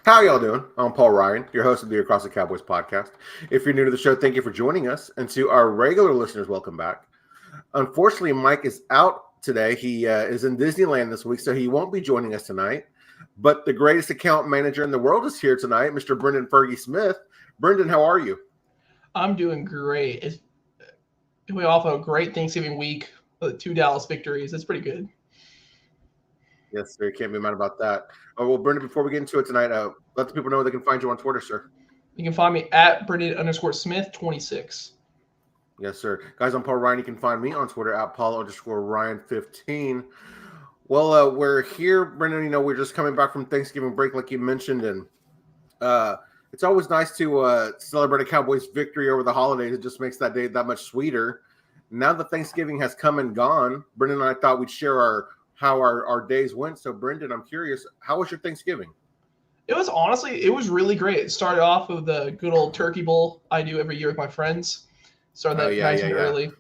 How y'all doing? I'm Paul Ryan, your host of the Across the Cowboys podcast. If you're new to the show, thank you for joining us. And to our regular listeners, welcome back. Unfortunately, Mike is out today. He is in Disneyland this week, so he won't be joining us tonight. But the greatest account manager in the world is here tonight, Mr. Brenden Fergy Smith. Brenden, how are you? I'm doing great. We also have a great Thanksgiving week with 2 Dallas victories. That's pretty good. Yes, sir. Can't be mad about that. Oh, well, Brenden, before we get into it tonight, let the people know where they can find you on Twitter, sir. You can find me at Brenden_Smith26. Yes, sir. Guys, I'm Paul Ryan. You can find me on Twitter at Paul_Ryan15. Well, we're here, Brenden. You know, we're just coming back from Thanksgiving break, like you mentioned, and it's always nice to celebrate a Cowboys victory over the holidays. It just makes that day that much sweeter. Now that Thanksgiving has come and gone, Brenden and I thought we'd share how our days went. So, Brenden, I'm curious, how was your Thanksgiving? It was really great. It started off with the good old turkey bowl I do every year with my friends. Started that nice and early.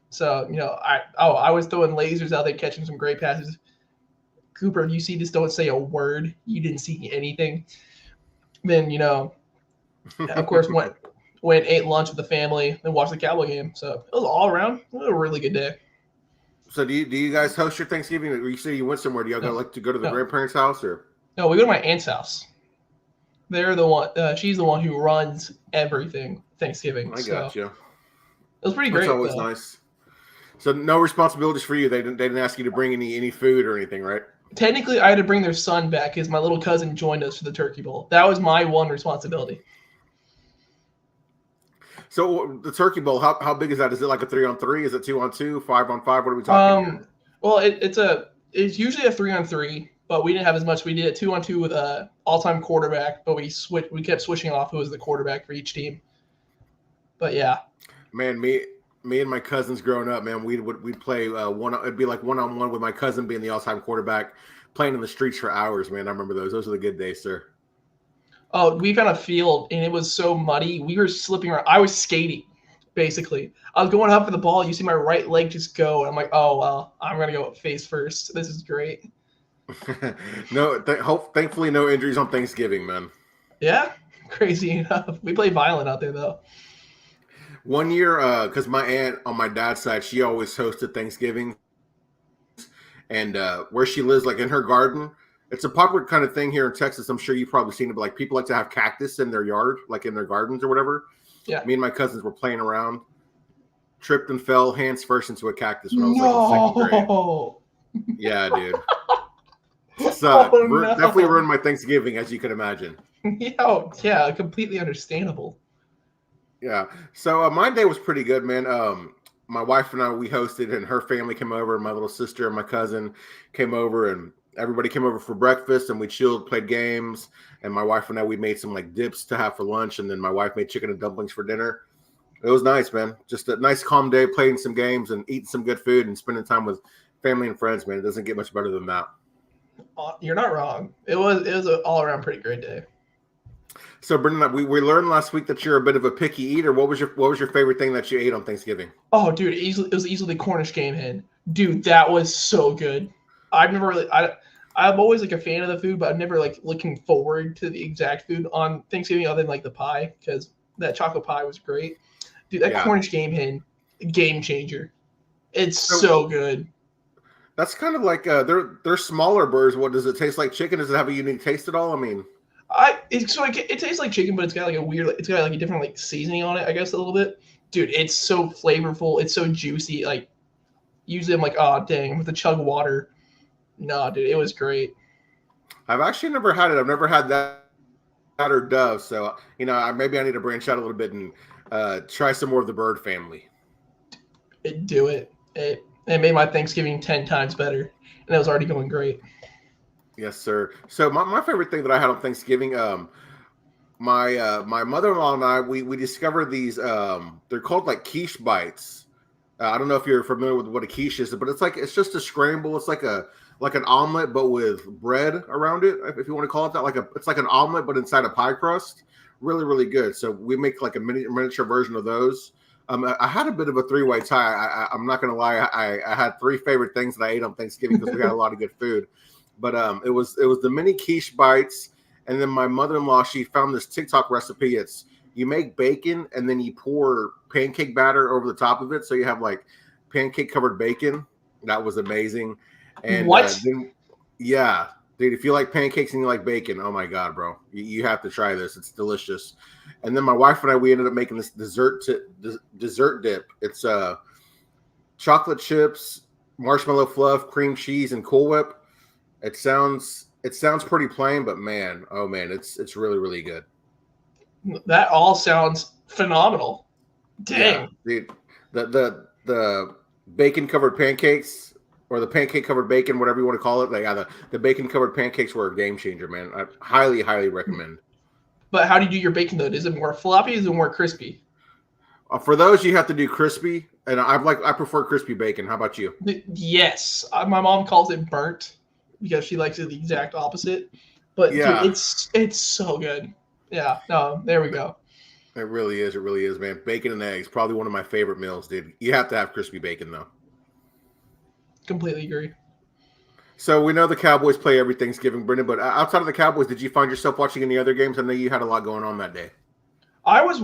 So, you know, I was throwing lasers out there, catching some great passes. Cooper, you see this, don't say a word. You didn't see anything. Then, you know, of course, went ate lunch with the family, then watched the Cowboy game. So it was all around a really good day. So do you guys host your Thanksgiving? Or you say you went somewhere? Do y'all like to go to the grandparents' house or? No, we go to my aunt's house. They're the one. She's the one who runs everything Thanksgiving. I got you. It was pretty great. It's always nice. So no responsibilities for you. They didn't ask you to bring any food or anything, right? Technically, I had to bring their son back because my little cousin joined us for the turkey bowl. That was my one responsibility. So the turkey bowl, how big is that? Is it like a 3-on-3? Is it 2-on-2, 5-on-5? What are we talking here? Well, it's usually a 3-on-3, but we didn't have as much. We did a 2-on-2 with a all-time quarterback, but we kept switching off who was the quarterback for each team. But yeah, man, me and my cousins growing up, man, we'd play it'd be like 1-on-1 with my cousin being the all-time quarterback, playing in the streets for hours. Man, I remember those. Those are the good days, sir. Oh, we found a field, and it was so muddy. We were slipping around. I was skating, basically. I was going up for the ball. You see my right leg just go, and I'm like, oh, well, I'm going to go face first. This is great. Thankfully, no injuries on Thanksgiving, man. Yeah, crazy enough. We play violent out there, though. One year, because my aunt on my dad's side, she always hosted Thanksgiving. And where she lives, like in her garden, it's a popular kind of thing here in Texas. I'm sure you've probably seen it, but like people like to have cactus in their yard, like in their gardens or whatever. Yeah. Me and my cousins were playing around, tripped and fell hands first into a cactus when I was like in second grade. Yeah, dude. So definitely ruined my Thanksgiving, as you can imagine. Yeah, completely understandable. Yeah. So my day was pretty good, man. My wife and I, we hosted, and her family came over. My little sister and my cousin came over, and everybody came over for breakfast, and we chilled, played games. And my wife and I, we made some like dips to have for lunch, and then my wife made chicken and dumplings for dinner. It was nice, man. Just a nice, calm day, playing some games and eating some good food and spending time with family and friends, man. It doesn't get much better than that. You're not wrong. It was an all-around pretty great day. So, Brenden, we learned last week that you're a bit of a picky eater. What was your favorite thing that you ate on Thanksgiving? Oh, dude, it was easily Cornish game hen. Dude, that was so good. I'm always like a fan of the food, but I'm never like looking forward to the exact food on Thanksgiving other than like the pie, because that chocolate pie was great. Dude, that Cornish game hen, game changer. It's so good. That's kind of like they're smaller birds. What does it taste like? Chicken? Does it have a unique taste at all? I mean, it tastes like chicken, but it's got like a different like seasoning on it, I guess, a little bit. Dude, it's so flavorful. It's so juicy. Like usually I'm like, oh dang, I'm with the chug water. No, dude, it was great. I've actually never had it. I've never had that or dove. So maybe I need to branch out a little bit and try some more of the bird family. Do it. It made my Thanksgiving 10 times better, and it was already going great. Yes, sir. So my favorite thing that I had on Thanksgiving, my mother-in-law and I, we discovered these. They're called like quiche bites. I don't know if you're familiar with what a quiche is, but it's just a scramble. It's like an omelet, but with bread around it, if you want to call it that. It's like an omelet, but inside a pie crust. Really, really good. So we make like a miniature version of those. I had a bit of a three-way tie. I'm not going to lie. I had three favorite things that I ate on Thanksgiving because we had a lot of good food. But it was the mini quiche bites, And then my mother-in-law, she found this TikTok recipe. It's you make bacon and then you pour pancake batter over the top of it, so you have like pancake covered bacon. That was amazing. And then, yeah, dude, if you like pancakes and you like bacon, oh my god, bro, you have to try this. It's delicious. And then my wife and I, we ended up making this dessert dip. It's chocolate chips, marshmallow fluff, cream cheese, and Cool Whip. It sounds pretty plain, but man, oh man, it's really, really good. That all sounds phenomenal. Dang, yeah, dude, the bacon covered pancakes, or the pancake covered bacon, whatever you want to call it. The bacon covered pancakes were a game changer, man. I highly recommend. But how do you do your bacon though? Is it more floppy? Is it more crispy? For those, you have to do crispy, and I prefer crispy bacon. How about you? Yes, my mom calls it burnt because she likes it the exact opposite. But yeah, dude, it's so good. Yeah, no, there we go. It really is, man. Bacon and eggs, probably one of my favorite meals, dude. You have to have crispy bacon, though. Completely agree. So we know the Cowboys play every Thanksgiving, Brenden, but outside of the Cowboys, did you find yourself watching any other games? I know you had a lot going on that day. I was,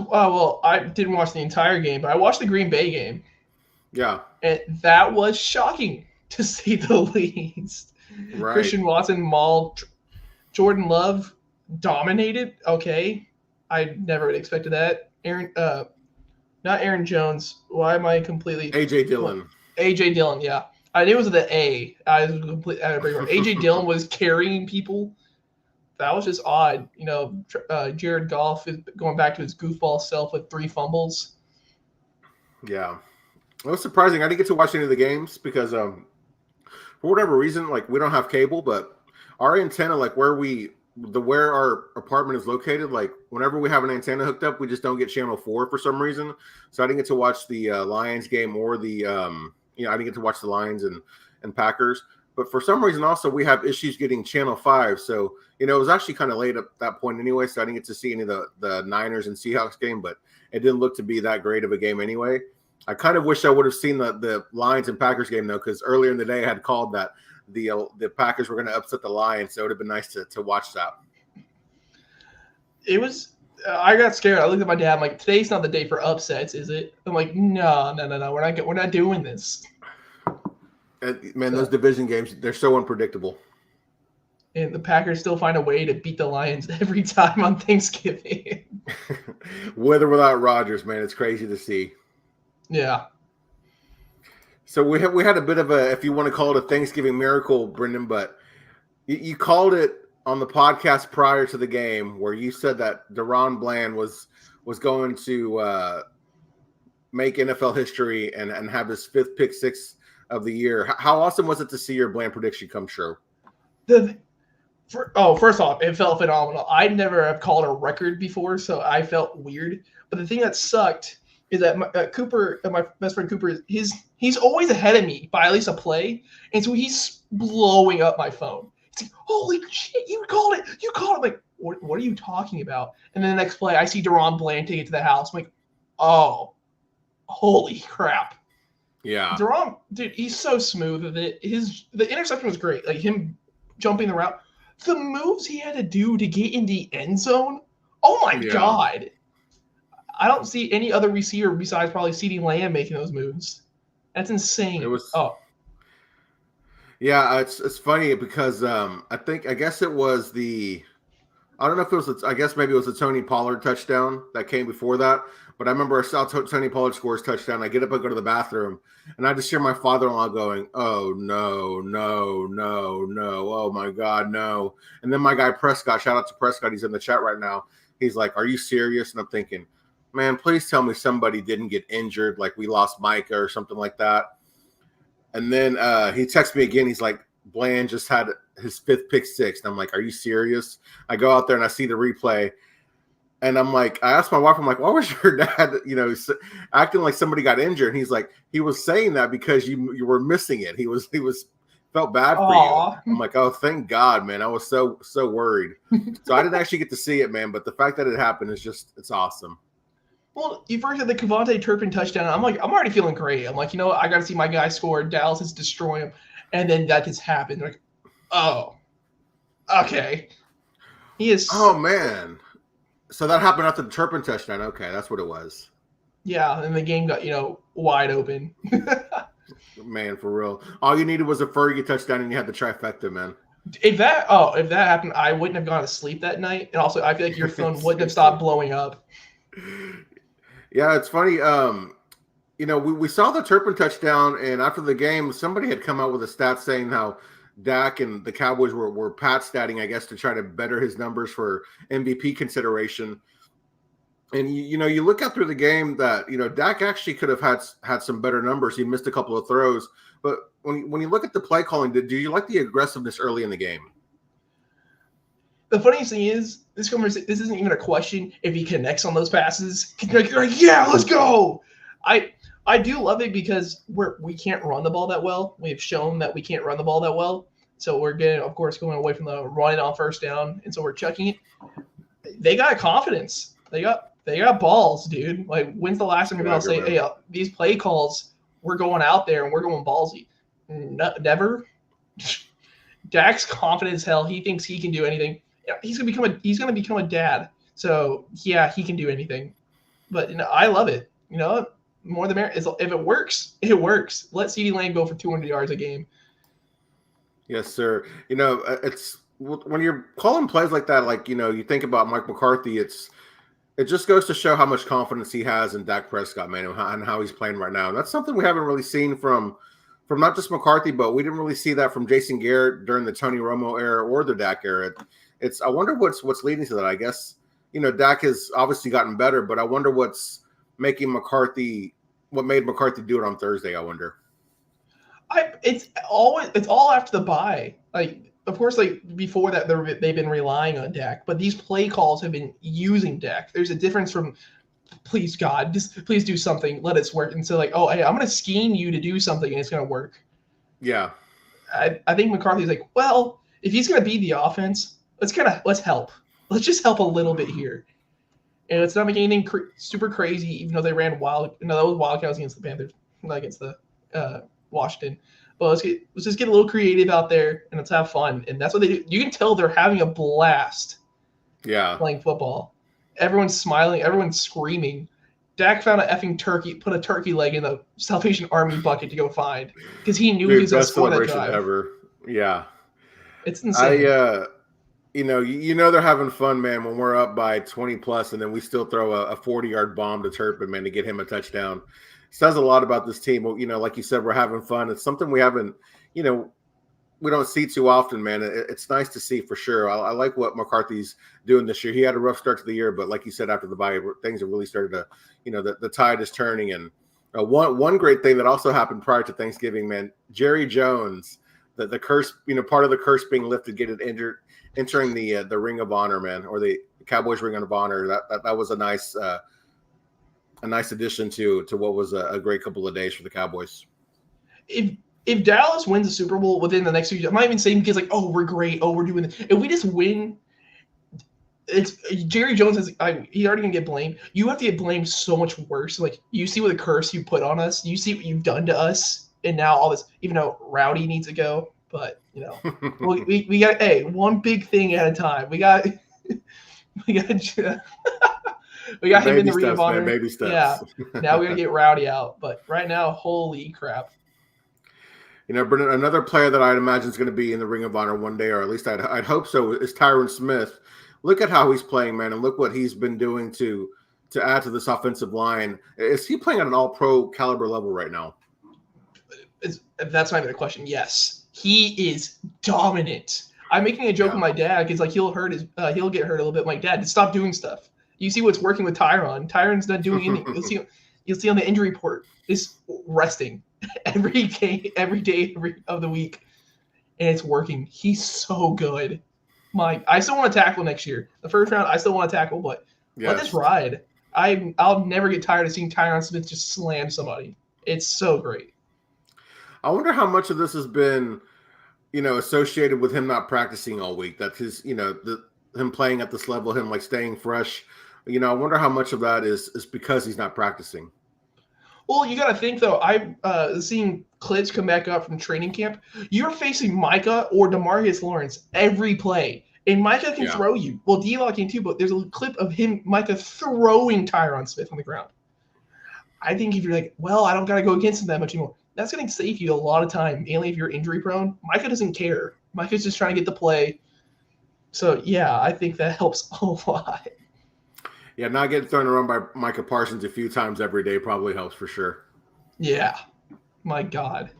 I didn't watch the entire game, but I watched the Green Bay game. Yeah. And that was shocking, to say the least. Right. Christian Watson mauled Jordan Love. Dominated. Okay, I never would expected that. Not Aaron Jones. Why am I completely? AJ Dillon. AJ Dillon. Yeah, I knew it was the A. I was completely AJ Dillon was carrying people. That was just odd. You know, Jared Goff is going back to his goofball self with 3 fumbles. Yeah, it was surprising. I didn't get to watch any of the games because, for whatever reason, like we don't have cable, but our antenna, like where our apartment is located, like whenever we have an antenna hooked up, we just don't get channel 4 for some reason. So I didn't get to watch the Lions game or the I didn't get to watch the Lions and Packers. But for some reason also we have issues getting channel 5. So, it was actually kind of late at that point anyway. So I didn't get to see any of the Niners and Seahawks game, but it didn't look to be that great of a game anyway. I kind of wish I would have seen the Lions and Packers game though, because earlier in the day I had called that the Packers were going to upset the Lions, so it would have been nice to watch that. It was. I got scared. I looked at my dad. I'm like, today's not the day for upsets, is it? I'm like, no. We're not doing this. Man, those division games, they're so unpredictable. And the Packers still find a way to beat the Lions every time on Thanksgiving. With or without Rodgers, man, it's crazy to see. Yeah. So we had a bit of a, if you want to call it a Thanksgiving miracle, Brenden, but you called it on the podcast prior to the game where you said that DaRon Bland was going to make NFL history and have his 5th pick 6 of the year. How awesome was it to see your Bland prediction come true? First off, it felt phenomenal. I never have called a record before, so I felt weird. But the thing that sucked is that my best friend Cooper, he's always ahead of me by at least a play, and so he's blowing up my phone. It's like, holy shit, you called it! I'm like, what are you talking about? And then the next play, I see DaRon Bland take it to the house. I'm like, oh, holy crap! Yeah, DaRon, dude, he's so smooth with it. The interception was great, like him jumping the route. The moves he had to do to get in the end zone. Oh my god! I don't see any other receiver besides probably CeeDee Lamb making those moves. That's insane. Yeah, it's funny because I guess it was I don't know if it was I guess maybe it was the Tony Pollard touchdown that came before that. But I remember I saw Tony Pollard score his touchdown. I get up and go to the bathroom, and I just hear my father-in-law going, "Oh no, oh my God, no!" And then my guy Prescott, shout out to Prescott, he's in the chat right now. He's like, "Are you serious?" And I'm thinking, man, please tell me somebody didn't get injured, like we lost Micah or something like that. And then he texts me again. He's like, Bland just had his 5th pick 6. And I'm like, are you serious? I go out there and I see the replay. And I'm like, I asked my wife, I'm like, why was your dad, acting like somebody got injured? And he's like, he was saying that because you were missing it. He felt bad for you. I'm like, oh, thank God, man. I was so worried. So I didn't actually get to see it, man. But the fact that it happened is it's awesome. Well, you first had the Kevontae Turpin touchdown. I'm like, I'm already feeling great. I'm like, I got to see my guy score. Dallas is destroying him. And then that just happened. Like, oh, okay. He is. Oh man. So that happened after the Turpin touchdown. Okay, that's what it was. Yeah, and the game got, wide open. Man, for real. All you needed was a Fergie touchdown and you had the trifecta, man. If that happened, I wouldn't have gone to sleep that night. And also, I feel like your phone wouldn't have stopped blowing up. Yeah, it's funny. We saw the Turpin touchdown, and after the game, somebody had come out with a stat saying how Dak and the Cowboys were pat statting, I guess, to try to better his numbers for MVP consideration. And you look out through the game that Dak actually could have had some better numbers. He missed a couple of throws, but when you look at the play calling, do you like the aggressiveness early in the game? The funniest thing is this isn't even a question if he connects on those passes. You're like, yeah, let's go. I do love it because we can't run the ball that well. We have shown that we can't run the ball that well. So we're going away from the running on first down, and so we're chucking it. They got confidence. They got balls, dude. Like, when's the last time you're going to say, hey, these play calls, we're going out there and we're going ballsy? Never. Dak's confident as hell. He thinks he can do anything. He's going to become a dad. So, yeah, he can do anything. But I love it. More the merrier. If it works, it works. Let CeeDee Lamb go for 200 yards a game. Yes, sir. It's when you're calling plays like that, like, you think about Mike McCarthy, it just goes to show how much confidence he has in Dak Prescott, man, and how he's playing right now. And that's something we haven't really seen from not just McCarthy, but we didn't really see that from Jason Garrett during the Tony Romo era or the Dak era. I wonder what's leading to that. I guess, Dak has obviously gotten better, but I wonder what made McCarthy do it on Thursday, I wonder. It's all after the bye. Like, of course, like before that, they've been relying on Dak, but these play calls have been using Dak. There's a difference from, please God, just please do something, let it work. And so like, oh, hey, I'm going to scheme you to do something and it's going to work. Yeah. I think McCarthy's like, well, if he's going to be the offense, let's help. Let's just help a little bit here. And it's not making anything super crazy, even though they ran wild. That was Wildcats against the Panthers, not against the Washington. But let's just get a little creative out there and let's have fun. And that's what they do. You can tell they're having a blast. Yeah. Playing football. Everyone's smiling. Everyone's screaming. Dak found put a turkey leg in the Salvation Army bucket to go find because he knew he was going to score that drive. Ever. Yeah. It's insane. They're having fun, man, when we're up by 20 plus and then we still throw a 40-yard bomb to Turpin, man, to get him a touchdown. Says a lot about this team. Like you said, we're having fun. It's something we haven't, we don't see too often, man. It's nice to see for sure. I like what McCarthy's doing this year. He had a rough start to the year, but like you said, after the bye, things have really started to, the tide is turning. And one great thing that also happened prior to Thanksgiving, man, Jerry Jones, the curse, part of the curse being lifted, entering the Ring of Honor, man, or the Cowboys Ring of Honor. That was a nice addition to what was a great couple of days for the Cowboys. If Dallas wins the Super Bowl within the next few years, I'm not even saying because like, oh, we're great, oh, we're doing this. If we just win, it's Jerry Jones he's already gonna get blamed. You have to get blamed so much worse. Like, you see what the curse you put on us, you see what you've done to us, and now all this. Even though Rowdy needs to go, but we got one big thing at a time. We got we got him in the Ring of Honor. Baby steps. Yeah. Now we gotta get Rowdy out. But right now, holy crap. Brenden, another player that I'd imagine is going to be in the Ring of Honor one day, or at least I'd hope so, is Tyron Smith. Look at how he's playing, man, and look what he's been doing to add to this offensive line. Is he playing at an all-pro caliber level right now? That's not even a question. Yes, he is dominant. I'm making a joke with my dad because like he'll get hurt a little bit. My dad, stop doing stuff. You see what's working with Tyron. Tyron's not doing anything. You'll see on the injury report is resting every day of the week, and it's working. He's so good. I still want to tackle next year. The first round, I still want to tackle, but let this ride. I'll never get tired of seeing Tyron Smith just slam somebody. It's so great. I wonder how much of this has been, associated with him not practicing all week. That's his, him playing at this level, him like staying fresh. I wonder how much of that is because he's not practicing. Well, you got to think, though, I've seen clips come back up from training camp. You're facing Micah or Demarcus Lawrence every play. And Micah can throw you. Well, D-Law can too, but there's a clip of Micah throwing Tyron Smith on the ground. I think if you're like, well, I don't got to go against him that much anymore, that's going to save you a lot of time, mainly if you're injury prone. Micah doesn't care. Micah's just trying to get the play. So, yeah, I think that helps a lot. Yeah, not getting thrown around by Micah Parsons a few times every day probably helps for sure. Yeah. My God.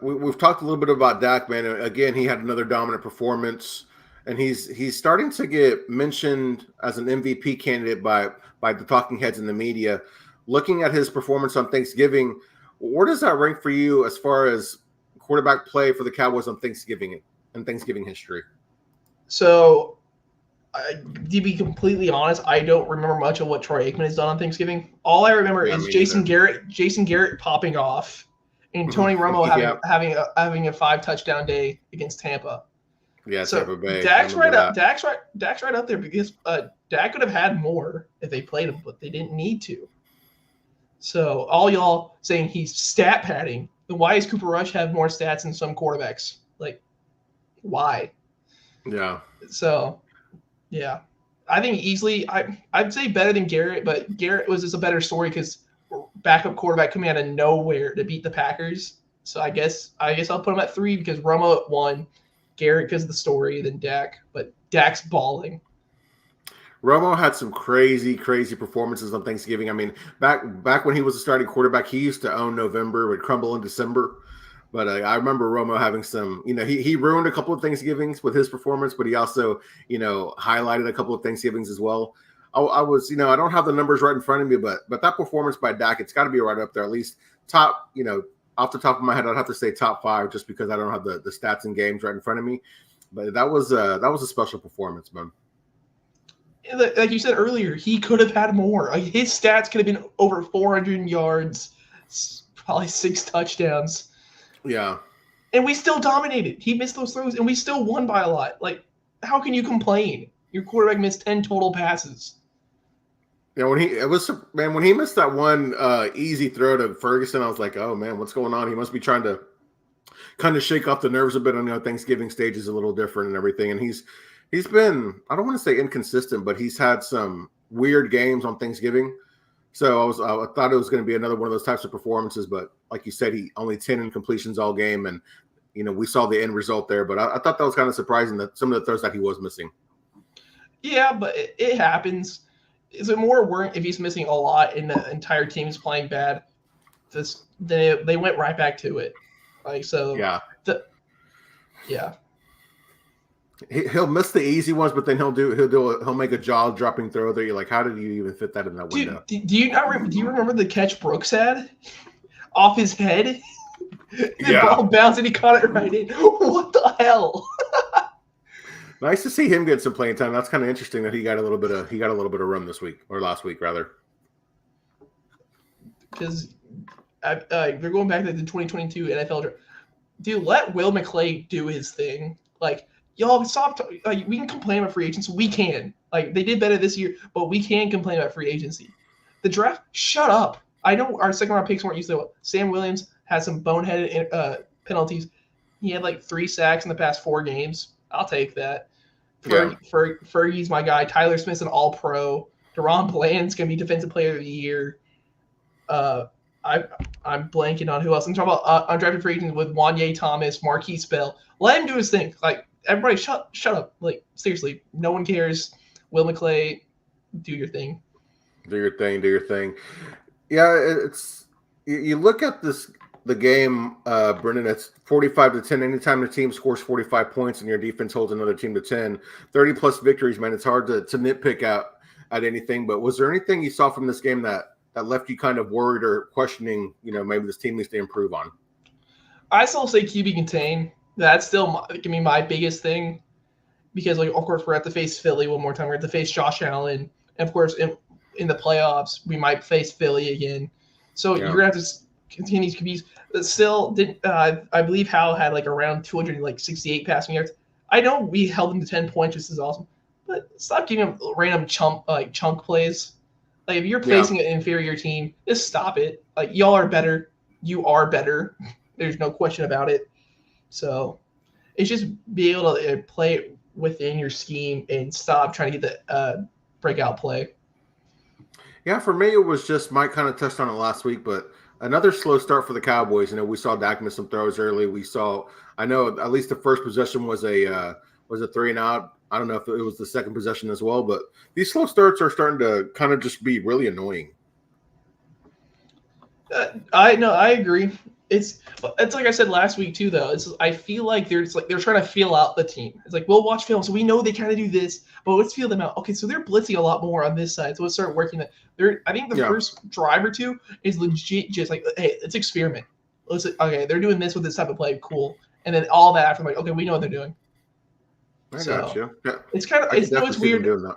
We've talked a little bit about Dak, man. Again, he had another dominant performance, and he's starting to get mentioned as an MVP candidate by the talking heads in the media. Looking at his performance on Thanksgiving, where does that rank for you as far as quarterback play for the Cowboys on Thanksgiving and Thanksgiving history? So, to be completely honest, I don't remember much of what Troy Aikman has done on Thanksgiving. All I remember is Jason Garrett popping off, and Tony Romo having a 5-touchdown day against Tampa. Yeah, so Tampa Bay. Dak's right up there because Dak could have had more if they played him, but they didn't need to. So all y'all saying he's stat padding, then why does Cooper Rush have more stats than some quarterbacks? Like, why? Yeah. So, yeah, I think easily I'd say better than Garrett, but Garrett was just a better story because backup quarterback coming out of nowhere to beat the Packers. So I guess I'll put him at 3 because Romo at 1, Garrett because of the story, then Dak. But Dak's balling. Romo had some crazy performances on Thanksgiving. I mean, back when he was a starting quarterback, he used to own November, would crumble in December. But I remember Romo having some, he ruined a couple of Thanksgivings with his performance, but he also, highlighted a couple of Thanksgivings as well. I was, I don't have the numbers right in front of me, but that performance by Dak, it's got to be right up there, at least top, off the top of my head, I'd have to say top 5 just because I don't have the stats and games right in front of me. But that was a special performance, man. Like you said earlier, he could have had more. His stats could have been over 400 yards, probably 6 touchdowns. Yeah. And we still dominated. He missed those throws, and we still won by a lot. Like, how can you complain? Your quarterback missed 10 total passes. Yeah, when he missed that one easy throw to Ferguson, I was like, oh man, what's going on? He must be trying to kind of shake off the nerves a bit on Thanksgiving stage is a little different and everything. And he's been, I don't want to say inconsistent, but he's had some weird games on Thanksgiving. So I thought it was going to be another one of those types of performances, but like you said, he only 10 incompletions all game, and we saw the end result there. But I thought that was kind of surprising that some of the throws that he was missing. Yeah, but it happens. Is it more worrying if he's missing a lot and the entire team is playing bad? They went right back to it. Yeah. Yeah. He'll miss the easy ones, but then he'll make a jaw-dropping throw that you're like, how did you even fit that in that window? Do you remember the catch Brooks had off his head? The ball bounced and he caught it right in. What the hell? Nice to see him get some playing time. That's kind of interesting that he got a little bit of run this week, or last week rather. Because they're going back to the 2022 NFL draft. Dude, let Will McClay do his thing. Like, y'all stop. We can complain about free agency. We can. Like, they did better this year, but we can complain about free agency. The draft, shut up. I know our second round picks weren't used to well. Sam Williams had some boneheaded penalties. He had like 3 sacks in the past 4 games. I'll take that. Fergie's my guy. Tyler Smith's an all-pro. DaRon Bland's going to be Defensive Player of the Year. I'm blanking on who else. I'm talking about undrafted free agents with Wanye Thomas, Marquise Bell. Let him do his thing. Like, everybody shut up. Like, seriously, no one cares. Will McClay, do your thing. Do your thing. Yeah, it's you look at the game, Brenden, it's 45-10. Anytime the team scores 45 points and your defense holds another team to 10, 30-plus victories, man, it's hard to nitpick at anything. But was there anything you saw from this game that left you kind of worried or questioning, maybe this team needs to improve on? I still say QB contain. That's still my biggest thing because, like, of course, we're at to face Philly one more time. We're at to face Josh Allen. And, of course, in the playoffs, we might face Philly again. So you're going to have to continue QBs. But still, I believe Howell had, like, around 268 passing yards. I know we held him to 10 points. This is awesome. But stop giving him random chunk plays. Like, if you're facing an inferior team, just stop it. Like, y'all are better. You are better. There's no question about it. So, It's just be able to play within your scheme and stop trying to get the breakout play. Yeah, for me, it was just Mike kind of touched on it last week, but another slow start for the Cowboys. You know, we saw Dak miss some throws early. I know at least the first possession was a 3-and-out. I don't know if it was the second possession as well, but these slow starts are starting to kind of just be really annoying. I agree. It's like I said last week too, though. I feel like they're trying to feel out the team. It's like, we'll watch film, so we know they kind of do this, but let's feel them out. Okay, so they're blitzing a lot more on this side, so let's start working that. I think the first drive or two is legit just like, hey, let's experiment. Okay, they're doing this with this type of play, cool, and then all that after, I'm like, okay, we know what they're doing. I got you. Yeah. It's kind of it's weird. Doing that.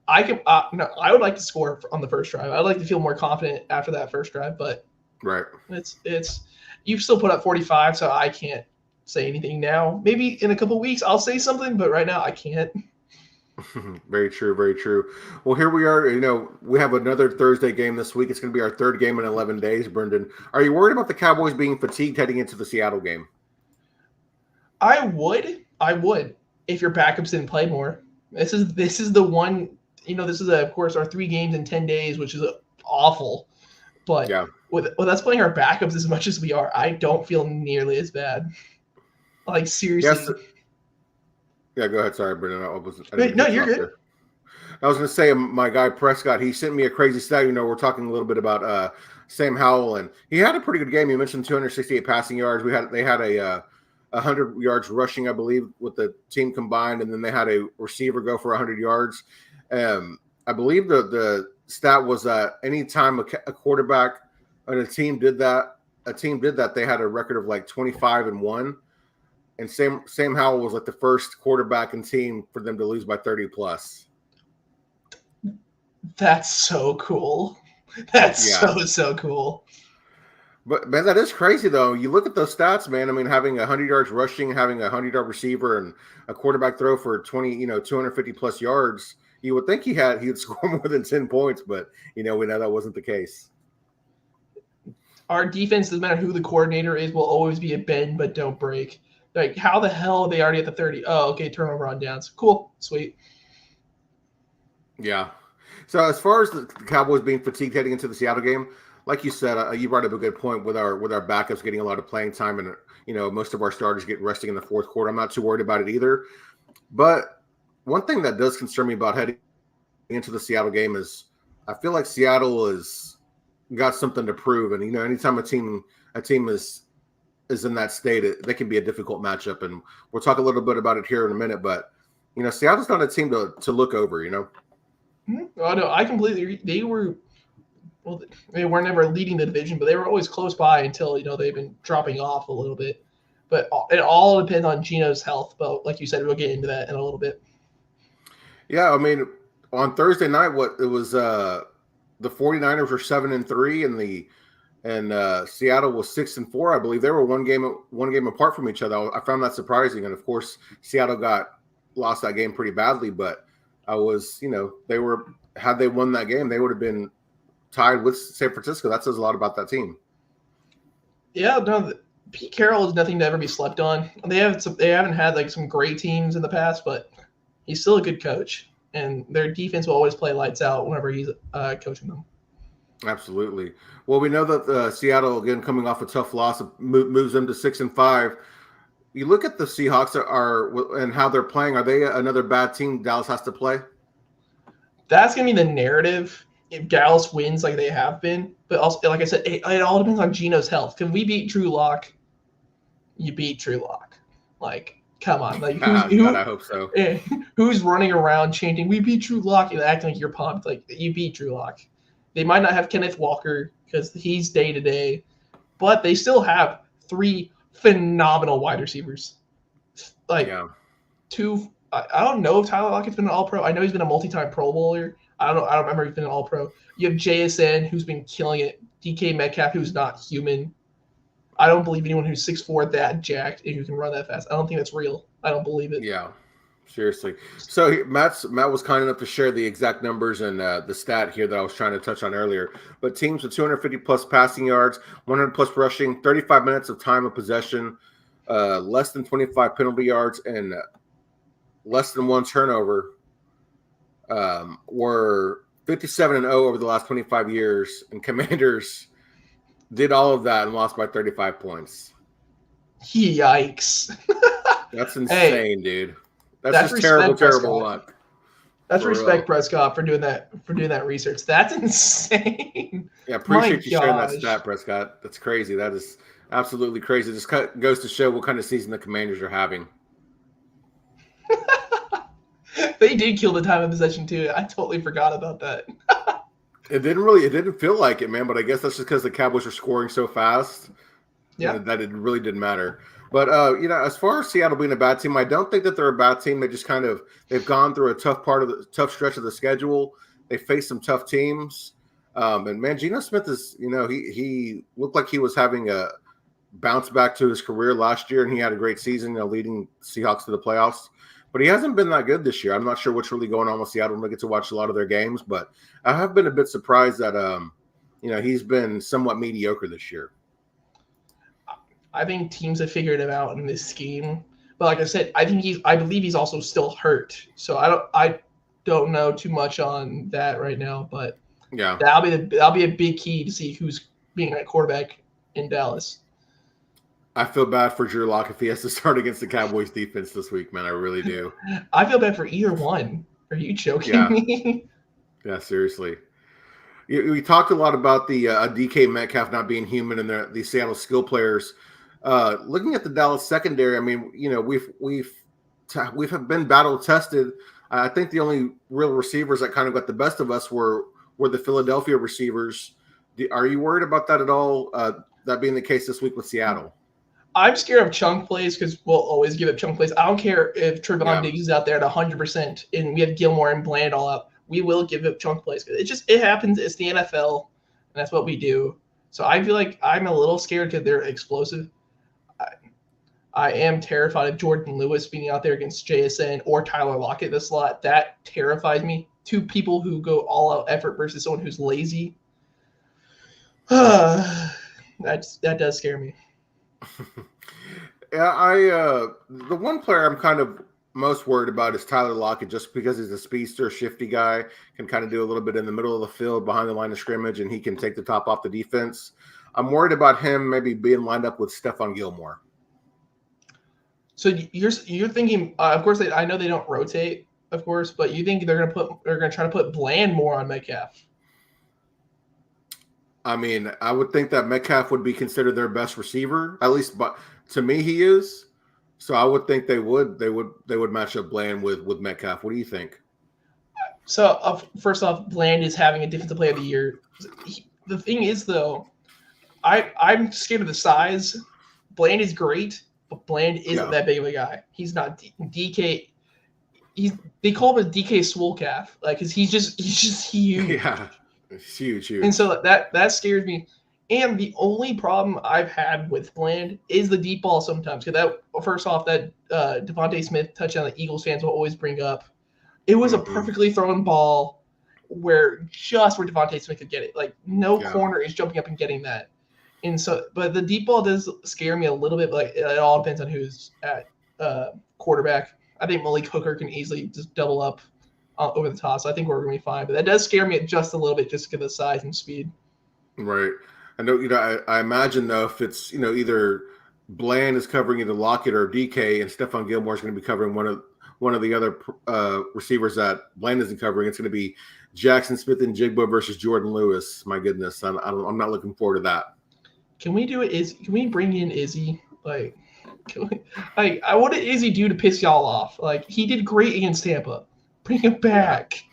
I would like to score on the first drive. I'd like to feel more confident after that first drive, but right, it's you've still put up 45, so I can't say anything now. Maybe in a couple weeks I'll say something, but right now I can't. Very true, very true. Well, here we are. You know, we have another Thursday game this week. It's going to be our third game in 11 days. Brenden, are you worried about the Cowboys being fatigued heading into the Seattle game? I would if your backups didn't play more. This is the one. You know, this is of course our 3 games in 10 days, which is awful. But yeah, with us playing our backups as much as we are, I don't feel nearly as bad. Like, seriously. Yes. Yeah, go ahead. Sorry, Brenden. No, you're good. I was going to say, my guy Prescott, he sent me a crazy stat. You know, we're talking a little bit about Sam Howell, and he had a pretty good game. You mentioned 268 passing yards. They had a 100 yards rushing, I believe, with the team combined, and then they had a receiver go for 100 yards. I believe the stat was any time a quarterback and a team did that, they had a record of like 25-1. And Sam Howell was like the first quarterback and team for them to lose by 30 plus. That's so cool. That's so cool. But man, that is crazy though. You look at those stats, man. I mean, having 100 yards rushing, having a 100-yard receiver, and a quarterback throw for 250 plus yards. You would think he'd score more than 10 points, but we know that wasn't the case. Our defense, doesn't matter who the coordinator is, will always be a bend but don't break. Like, how the hell are they already at the 30? Oh, okay, turnover on downs. Cool, sweet. Yeah. So as far as the Cowboys being fatigued heading into the Seattle game, like you said, you brought up a good point with our backups getting a lot of playing time, and most of our starters get resting in the fourth quarter. I'm not too worried about it either. But one thing that does concern me about heading into the Seattle game is I feel like Seattle has got something to prove, and anytime a team is in that state, they can be a difficult matchup, and we'll talk a little bit about it here in a minute. But Seattle's not a team to look over. Oh no, I completely. They were never leading the division, but they were always close by until they've been dropping off a little bit. But it all depends on Geno's health. But like you said, we'll get into that in a little bit. Yeah, I mean, on Thursday night, the 49ers were 7-3, and Seattle was 6-4. I believe they were one game apart from each other. I found that surprising, and of course, Seattle lost that game pretty badly. But had they won that game, they would have been tied with San Francisco. That says a lot about that team. Yeah, no, Pete Carroll is nothing to ever be slept on. They haven't had like some great teams in the past, but he's still a good coach, and their defense will always play lights out whenever he's coaching them. Absolutely. Well, we know that Seattle, again, coming off a tough loss, moves them to 6-5. You look at the Seahawks and how they're playing. Are they another bad team Dallas has to play? That's going to be the narrative if Dallas wins like they have been. But also, like I said, it all depends on Geno's health. Can we beat Drew Lock? You beat Drew Lock. Like, come on. Like, God, I hope so. Who's running around chanting, "We beat Drew Lock," and acting like you're pumped? Like, you beat Drew Lock. They might not have Kenneth Walker because he's day-to-day, but they still have 3 phenomenal wide receivers. Like, two. I don't know if Tyler Lockett's been an All-Pro. I know he's been a multi-time Pro Bowler. I don't remember if he's been an All-Pro. You have JSN, who's been killing it. DK Metcalf, who's not human. I don't believe anyone who's 6'4", that jacked, and who can run that fast. I don't think that's real. I don't believe it. Yeah, seriously. So Matt was kind enough to share the exact numbers and the stat here that I was trying to touch on earlier. But teams with 250-plus passing yards, 100-plus rushing, 35 minutes of time of possession. less than 25 penalty yards, and less than 1 turnover. Were 57-0 over the last 25 years, and Commanders did all of that and lost by 35 points. Yikes! That's insane, dude. That's just terrible luck. That's respect, Prescott, for doing that research. That's insane. Yeah, appreciate you sharing that stat, Prescott. That's crazy. That is absolutely crazy. This goes to show what kind of season the Commanders are having. They did kill the time of possession too. I totally forgot about that. It didn't feel like it, man. But I guess that's just because the Cowboys were scoring so fast. Yeah, that it really didn't matter. But as far as Seattle being a bad team, I don't think that they're a bad team. They just they've gone through a tough stretch of the schedule. They faced some tough teams. And man, Geno Smith is, he looked like he was having a bounce back to his career last year, and he had a great season, leading Seahawks to the playoffs. But he hasn't been that good this year. I'm not sure what's really going on with Seattle. I get to watch a lot of their games, but I have been a bit surprised that he's been somewhat mediocre this year. I think teams have figured him out in this scheme, but like I said, I believe he's also still hurt. So I don't know too much on that right now, but yeah, that'll be a big key to see who's being at quarterback in Dallas. I feel bad for Drew Lock if he has to start against the Cowboys defense this week, man. I really do. I feel bad for either one. Are you joking me? Yeah, seriously. We talked a lot about the DK Metcalf not being human and the Seattle skill players. Looking at the Dallas secondary, I mean, we've been battle tested. I think the only real receivers that kind of got the best of us were the Philadelphia receivers. Are you worried about that at all? That being the case this week with Seattle? I'm scared of chunk plays because we'll always give up chunk plays. I don't care if Trevon Diggs is out there at 100% and we have Gilmore and Bland all up. We will give up chunk plays. It happens. It's the NFL, and that's what we do. So I feel like I'm a little scared because they're explosive. I am terrified of Jordan Lewis being out there against JSN or Tyler Lockett in the slot. That terrifies me. 2 people who go all-out effort versus someone who's lazy. That does scare me. Yeah, the one player I'm kind of most worried about is Tyler Lockett, just because he's a speedster, shifty guy, can kind of do a little bit in the middle of the field behind the line of scrimmage, and he can take the top off the defense. I'm worried about him maybe being lined up with Stephon Gilmore. So you're thinking, of course, I know they don't rotate, of course, but you think they're gonna try to put Bland more on Metcalf? I mean, I would think that Metcalf would be considered their best receiver, at least, but to me, he is. So I would think they would match up Bland with Metcalf. What do you think? So first off, Bland is having a defensive player of the year. The thing is, though, I'm scared of the size. Bland is great, but Bland isn't that big of a guy. He's not DK. They call him a DK Swolecalf, because he's just huge. Yeah. It's huge. And so that scares me. And the only problem I've had with Bland is the deep ball sometimes. Because first off, that Devontae Smith touchdown that Eagles fans will always bring up, it was a perfectly thrown ball where Devontae Smith could get it. Like, no corner is jumping up and getting that. And so, but the deep ball does scare me a little bit. But it all depends on who's at quarterback. I think Malik Hooker can easily just double up over the top, so I think we're going to be fine. But that does scare me just a little bit, just because of the size and speed. Right. I know. I imagine though, if it's either Bland is covering either Lockett or DK, and Stephon Gilmore is going to be covering one of the other receivers that Bland isn't covering, it's going to be Jackson Smith and Jigba versus Jordan Lewis. My goodness, I'm not looking forward to that. Can we do it? Can we bring in Izzy? I what did Izzy do to piss y'all off? He did great against Tampa. Bring him back.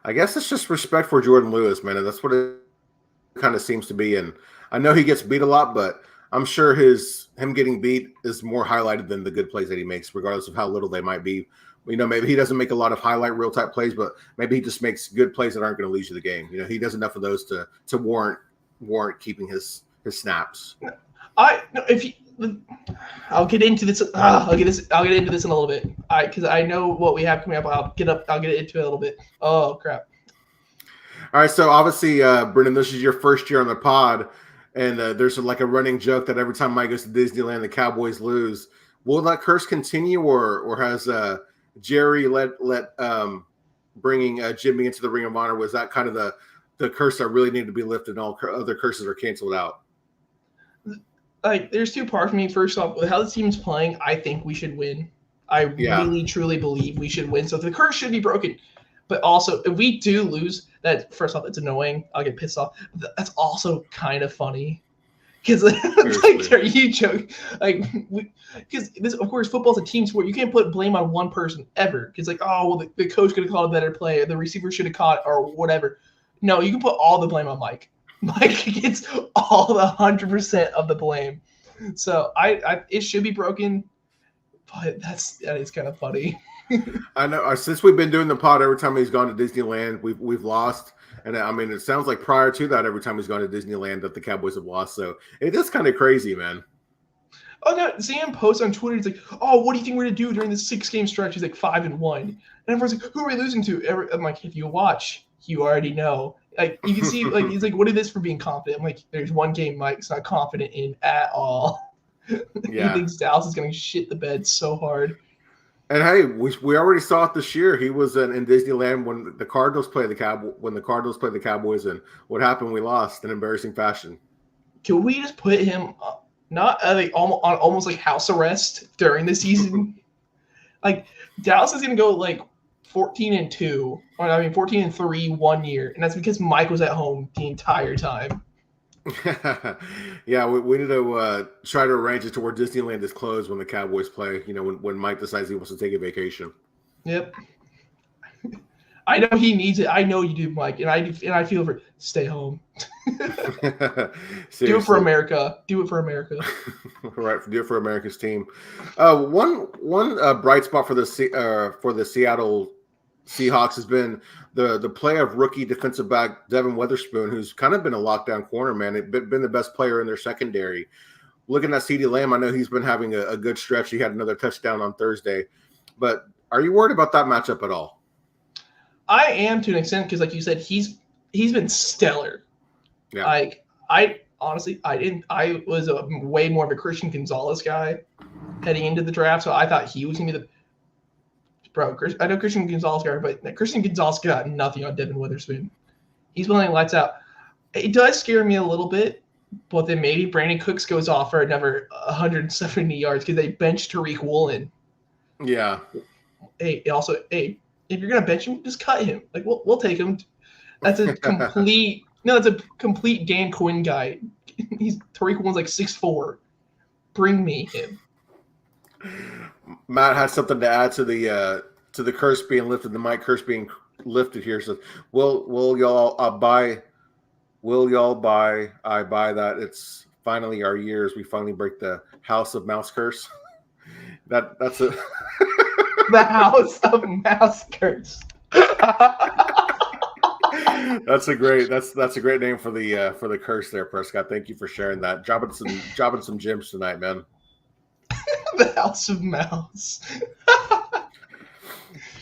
I guess it's just respect for Jordan Lewis, man, and that's what it kind of seems to be. And I know he gets beat a lot, but I'm sure him getting beat is more highlighted than the good plays that he makes, regardless of how little they might be. Maybe he doesn't make a lot of highlight reel type plays, but maybe he just makes good plays that aren't going to lose you the game. He does enough of those to warrant keeping his snaps. I'll get into this. I'll get into this in a little bit. Because I know what we have coming up. I'll get into it a little bit. Oh crap! All right, so obviously, Brenden, this is your first year on the pod. And there's like a running joke that every time Mike goes to Disneyland, the Cowboys lose. Will that curse continue, or has Jerry let bringing Jimmy into the Ring of Honor? Was that kind of the curse that really needed to be lifted, and all other curses are canceled out? Like, there's two parts for me. First off, with how the team's playing, I think we should win. I really, truly believe we should win. So the curse should be broken. But also, if we do lose, that first off, it's annoying. I'll get pissed off. But that's also kind of funny. Because, like, are you joking? Like, because this, of course, football's a team sport. You can't put blame on one person ever. Because, like, oh, well, the coach could have called a better play, or the receiver should have caught, or whatever. No, you can put all the blame on Mike. Mike gets all the 100% of the blame. So it should be broken, but that is kind of funny. I know. Since we've been doing the pod, every time he's gone to Disneyland, we've lost. And I mean, it sounds like prior to that, every time he's gone to Disneyland, that the Cowboys have lost. So it is kind of crazy, man. Oh no! Sam posts on Twitter. He's like, "Oh, what do you think we're gonna do during this 6-game stretch?" He's like 5-1, and everyone's like, "Who are we losing to?" I'm like, "If you watch, you already know." Like, you can see, like, he's like, "What is this for being confident?" I'm like, "There's one game Mike's not confident in at all." Yeah. He thinks Dallas is gonna shit the bed so hard. And hey, we already saw it this year. He was in Disneyland when the Cardinals played the Cowboys, and what happened? We lost in embarrassing fashion. Can we just put him not like almost like house arrest during the season? Like, Dallas is gonna go like 14-2, or 14-3 1 year, and that's because Mike was at home the entire time. Yeah, we need to try to arrange it to where Disneyland is closed when the Cowboys play. You know, when Mike decides he wants to take a vacation. Yep. I know he needs it. I know you do, Mike, and I feel for stay home. Do it for America. Do it for America. Right, do it for America's team. One bright spot for the Seattle Seahawks has been the play of rookie defensive back Devin Witherspoon, who's kind of been a lockdown corner, man. It's been the best player in their secondary. Looking at CeeDee Lamb, I know he's been having a good stretch. He had another touchdown on Thursday. But are you worried about that matchup at all? I am, to an extent, because like you said, he's been stellar. Yeah. Like, I honestly was a way more of a Christian Gonzalez guy heading into the draft, so I thought he was gonna be the bro. I know Christian Gonzalez guy, but Christian Gonzalez got nothing on Devin Witherspoon. He's playing lights out. It does scare me a little bit, but then maybe Brandon Cooks goes off for another 170 yards because they benched Tariq Woolen. Yeah. Hey, if you're gonna bench him, just cut him. Like, we'll take him. That's a complete Dan Quinn guy. Tariq Woolen's like 6'4". Bring me him. Matt has something to add to the curse being lifted, the mic curse being lifted here. So will y'all buy I buy that it's finally our year as we finally break the House of Mouse curse. That's a the House of Mouse curse. That's a great name for the curse there, Prescott. Thank you for sharing that. Dropping some gems tonight, man. The House of Mouse.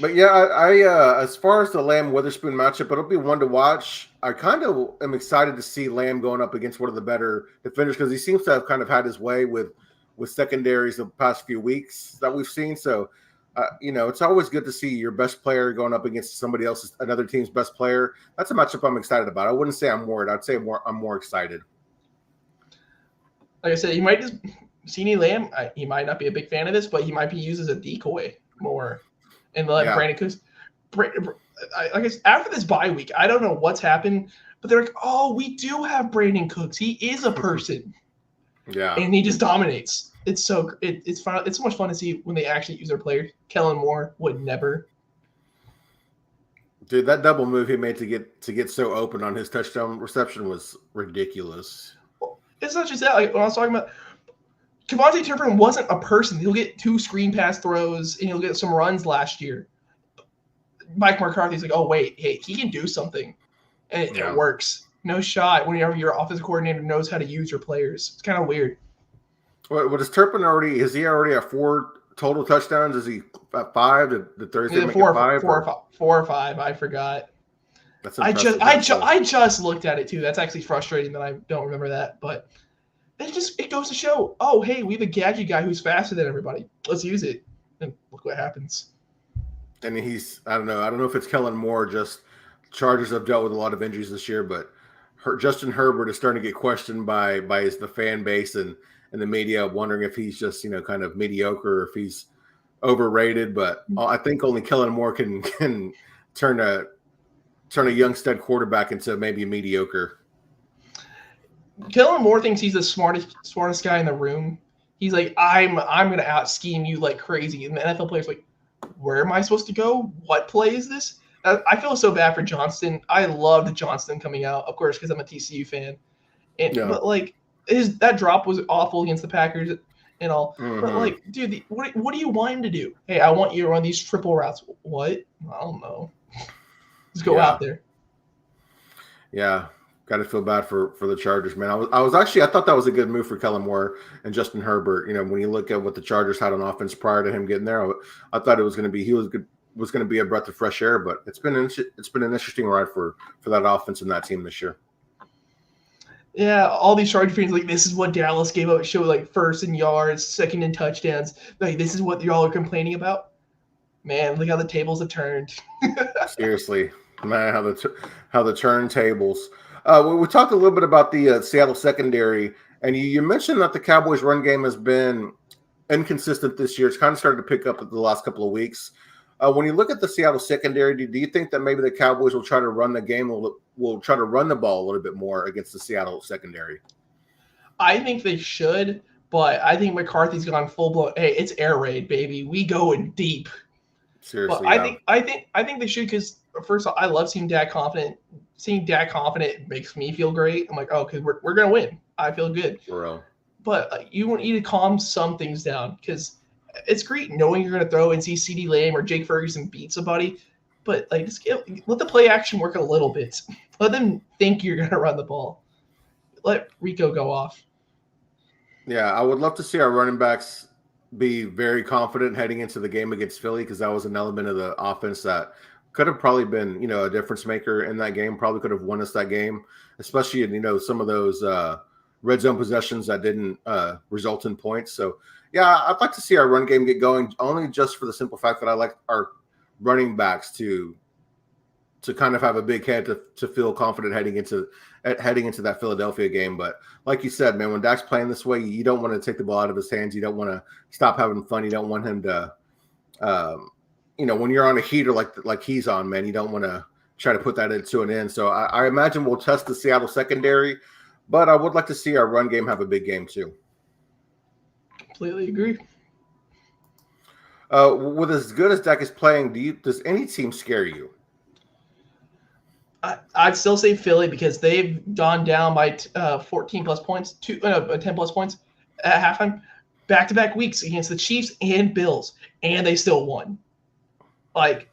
But yeah, I as far as the Lamb Witherspoon matchup, it'll be one to watch. I kind of am excited to see Lamb going up against one of the better defenders because he seems to have kind of had his way with secondaries the past few weeks that we've seen. So, it's always good to see your best player going up against somebody else's, another team's best player. That's a matchup I'm excited about. I wouldn't say I'm worried. I'd say I'm more excited. Like I said, he might just CeeDee Lamb. He might not be a big fan of this, but he might be used as a decoy more. And let Brandon Cooks. I guess after this bye week, I don't know what's happened, but they're like, "Oh, we do have Brandon Cooks. He is a person." Yeah, and he just dominates. It's so it's fun. It's so much fun to see when they actually use their players. Kellen Moore would never. Dude, that double move he made to get so open on his touchdown reception was ridiculous. It's not just that. Like when I was talking about. Kevontae Turpin wasn't a person. He'll get 2 screen pass throws, and he'll get some runs last year. Mike McCarthy's like, oh, wait, hey, he can do something. And it works. No shot whenever your offensive coordinator knows how to use your players. It's kind of weird. What is Turpin already? Is he already at 4 total touchdowns? Is he at 5? Did Thursday make it 5? 4 or 5. I forgot. That's impressive. I just looked at it too. That's actually frustrating that I don't remember that, but it goes to show. Oh, hey, we have a gadget guy who's faster than everybody. Let's use it, and look what happens. And I don't know if it's Kellen Moore. Just Chargers have dealt with a lot of injuries this year, but Justin Herbert is starting to get questioned by the fan base and the media, wondering if he's just kind of mediocre or if he's overrated. But I think only Kellen Moore can turn a young stud quarterback into maybe mediocre. Kellen Moore thinks he's the smartest guy in the room. He's like, I'm gonna out scheme you like crazy, and the NFL players like, where am I supposed to go? What play is this? I feel so bad for Johnston. I loved Johnston coming out, of course, because I'm a TCU fan. But like that drop was awful against the Packers and all. Mm-hmm. But like, dude, what do you want him to do? Hey, I want you to run these triple routes. What? I don't know. Just go out there. Yeah. Got to feel bad for the Chargers, man. I thought that was a good move for Kellen Moore and Justin Herbert. When you look at what the Chargers had on offense prior to him getting there, I thought it was going to be was going to be a breath of fresh air. But it's been an interesting ride for that offense and that team this year. Yeah, all these Charger fans like, this is what Dallas gave up. Show like first in yards, second in touchdowns. Like, this is what y'all are complaining about. Man, look how the tables have turned. Seriously, man, how the turntables. We talked a little bit about the Seattle secondary, and you mentioned that the Cowboys' run game has been inconsistent this year. It's kind of started to pick up the last couple of weeks. When you look at the Seattle secondary, do you think that maybe the Cowboys will try to run the game, will try to run the ball a little bit more against the Seattle secondary? I think they should, but I think McCarthy's gone full blown. Hey, it's air raid, baby. We going deep. Seriously, but I think they should, because first of all, I love seeing Dak confident. Seeing Dak confident makes me feel great. I'm like, oh, because we're gonna win. I feel good. For real. But you need to calm some things down, because it's great knowing you're gonna throw and see CeeDee Lamb or Jake Ferguson beat somebody, but like just let the play action work a little bit. Let them think you're gonna run the ball. Let Rico go off. Yeah, I would love to see our running backs be very confident heading into the game against Philly, because that was an element of the offense that could have probably been, a difference maker in that game. Probably could have won us that game, especially in, some of those red zone possessions that didn't result in points. So, yeah, I'd like to see our run game get going, only just for the simple fact that I like our running backs to kind of have a big head to feel confident heading into that Philadelphia game. But like you said, man, when Dak's playing this way, you don't want to take the ball out of his hands. You don't want to stop having fun. You don't want him to when you're on a heater like he's on, man, you don't want to try to put that into an end. So I imagine we'll test the Seattle secondary, but I would like to see our run game have a big game too. Completely agree. With as good as Dak is playing, does any team scare you? I'd still say Philly, because they've gone down by 14 plus points, 10 plus points at halftime, back-to-back weeks against the Chiefs and Bills, and they still won. Like,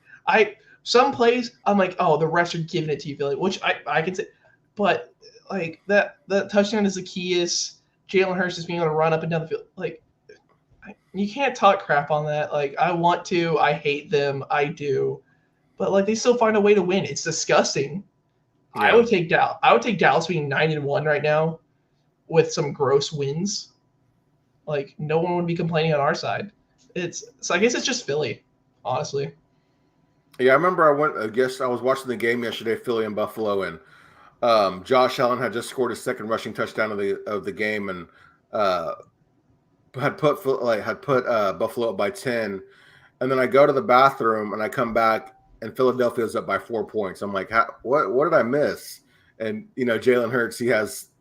some plays, I'm like, oh, the refs are giving it to you, Philly, which I can say. But, like, that touchdown is the key. Is Jalen Hurts just being able to run up and down the field. Like, you can't talk crap on that. Like, I want to. I hate them. I do. But, like, they still find a way to win. It's disgusting. Yeah. I would take Dallas being 9-1 right now with some gross wins. Like, no one would be complaining on our side. So I guess it's just Philly, honestly. Yeah, I remember I was watching the game yesterday, Philly and Buffalo, and Josh Allen had just scored his second rushing touchdown of the game, and had put Buffalo up by 10. And then I go to the bathroom and I come back and Philadelphia's up by 4 points. I'm like, what did I miss? And Jalen Hurts, he has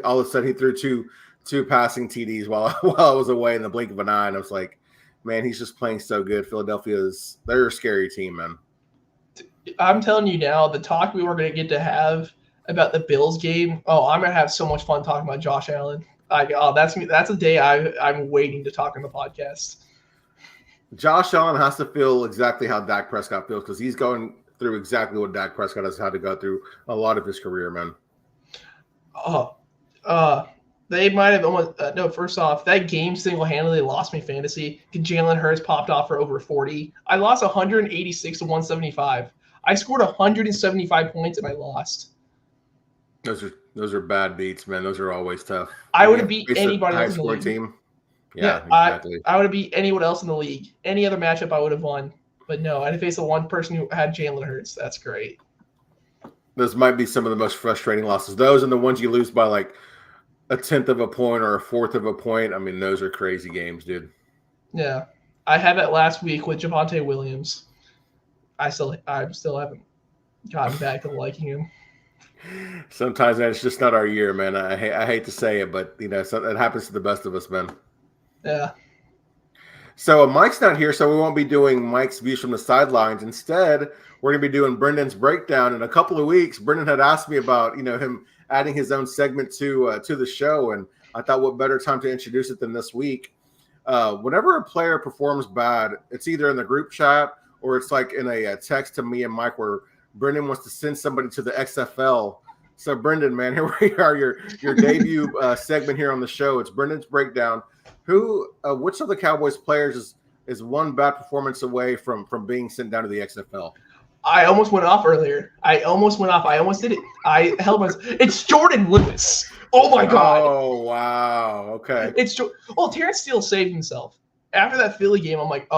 all of a sudden he threw two passing TDs while I was away in the blink of an eye, and I was like, man, he's just playing so good. They're a scary team, man. I'm telling you now, the talk we were going to get to have about the Bills game. Oh, I'm going to have so much fun talking about Josh Allen. That's a day I'm waiting to talk on the podcast. Josh Allen has to feel exactly how Dak Prescott feels, because he's going through exactly what Dak Prescott has had to go through a lot of his career, man. They might have almost no. First off, that game single-handedly lost me fantasy. Jalen Hurts popped off for over 40. I lost 186 to 175. I scored 175 points and I lost. Those are bad beats, man. Those are always tough. I would have beat anybody else in the league. Team. Yeah, exactly. I would have beat anyone else in the league. Any other matchup I would have won. But no, I had to face the one person who had Jalen Hurts. That's great. Those might be some of the most frustrating losses. Those and the ones you lose by like a 1/10 of a point or a 1/4 of a point. I mean, those are crazy games, dude. Yeah. I had that last week with Javonte Williams. I still haven't gotten back to liking him. Sometimes, man, it's just not our year, man. I hate to say it, but it happens to the best of us, man. Yeah. So Mike's not here, so we won't be doing Mike's views from the sidelines. Instead, we're going to be doing Brendan's breakdown. In a couple of weeks, Brendan had asked me about him adding his own segment to the show, and I thought what better time to introduce it than this week. Whenever a player performs bad, it's either in the group chat or it's like in a text to me and Mike where Brendan wants to send somebody to the XFL. So Brendan, man, here we are, your debut segment here on the show. It's Brendan's breakdown. Which of the Cowboys players is one bad performance away from being sent down to the XFL? I almost went off earlier. I almost did it. I held myself. It's Jordan Lewis. Oh my God. Oh wow. Okay. Terrence Steele saved himself after that Philly game. I'm like,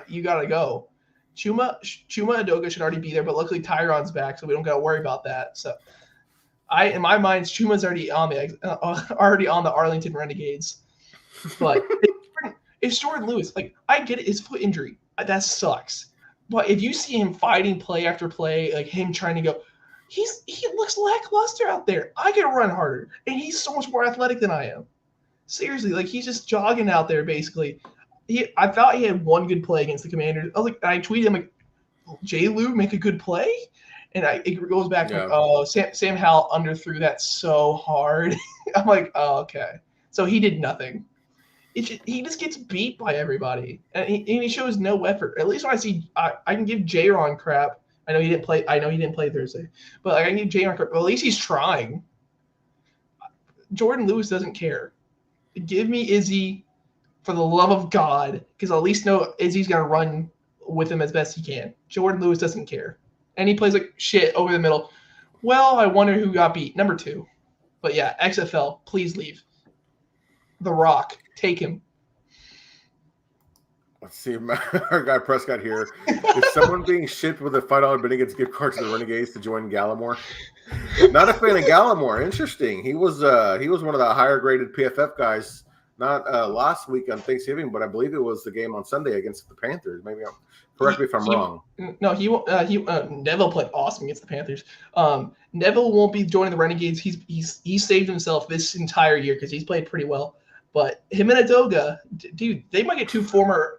you gotta go. Chuma Edoga should already be there, but luckily Tyron's back, so we don't gotta worry about that. So, in my mind, Chuma's already on the Arlington Renegades, but it's Jordan Lewis. Like, I get it, his foot injury that sucks, but if you see him fighting play after play, like him trying to go, he looks lackluster out there. I can run harder, and he's so much more athletic than I am. Seriously, like he's just jogging out there basically. I thought he had one good play against the Commanders. I tweeted him like, J. Lou make a good play, and it goes back like, Sam Howell underthrew that so hard. I'm like, oh, okay. So he did nothing. He just gets beat by everybody, and he shows no effort. At least when I can give DaRon crap. I know he didn't play Thursday, but I can give DaRon crap. Well, at least he's trying. Jordan Lewis doesn't care. Give me Izzy. For the love of God, because at least know Izzy's going to run with him as best he can. Jordan Lewis doesn't care. And he plays like shit over the middle. Well, I wonder who got beat. Number 2. But yeah, XFL, please leave. The Rock, take him. Let's see, our guy Prescott here. Is someone being shipped with a $5 betting against gift card to the Renegades to join Gallimore? Not a fan of Gallimore. Interesting. He was one of the higher graded PFF guys. Not last week on Thanksgiving, but I believe it was the game on Sunday against the Panthers. Correct me if I'm wrong. No, Neville played awesome against the Panthers. Neville won't be joining the Renegades. He's saved himself this entire year because he's played pretty well. But him and Edoga, dude, they might get 2 former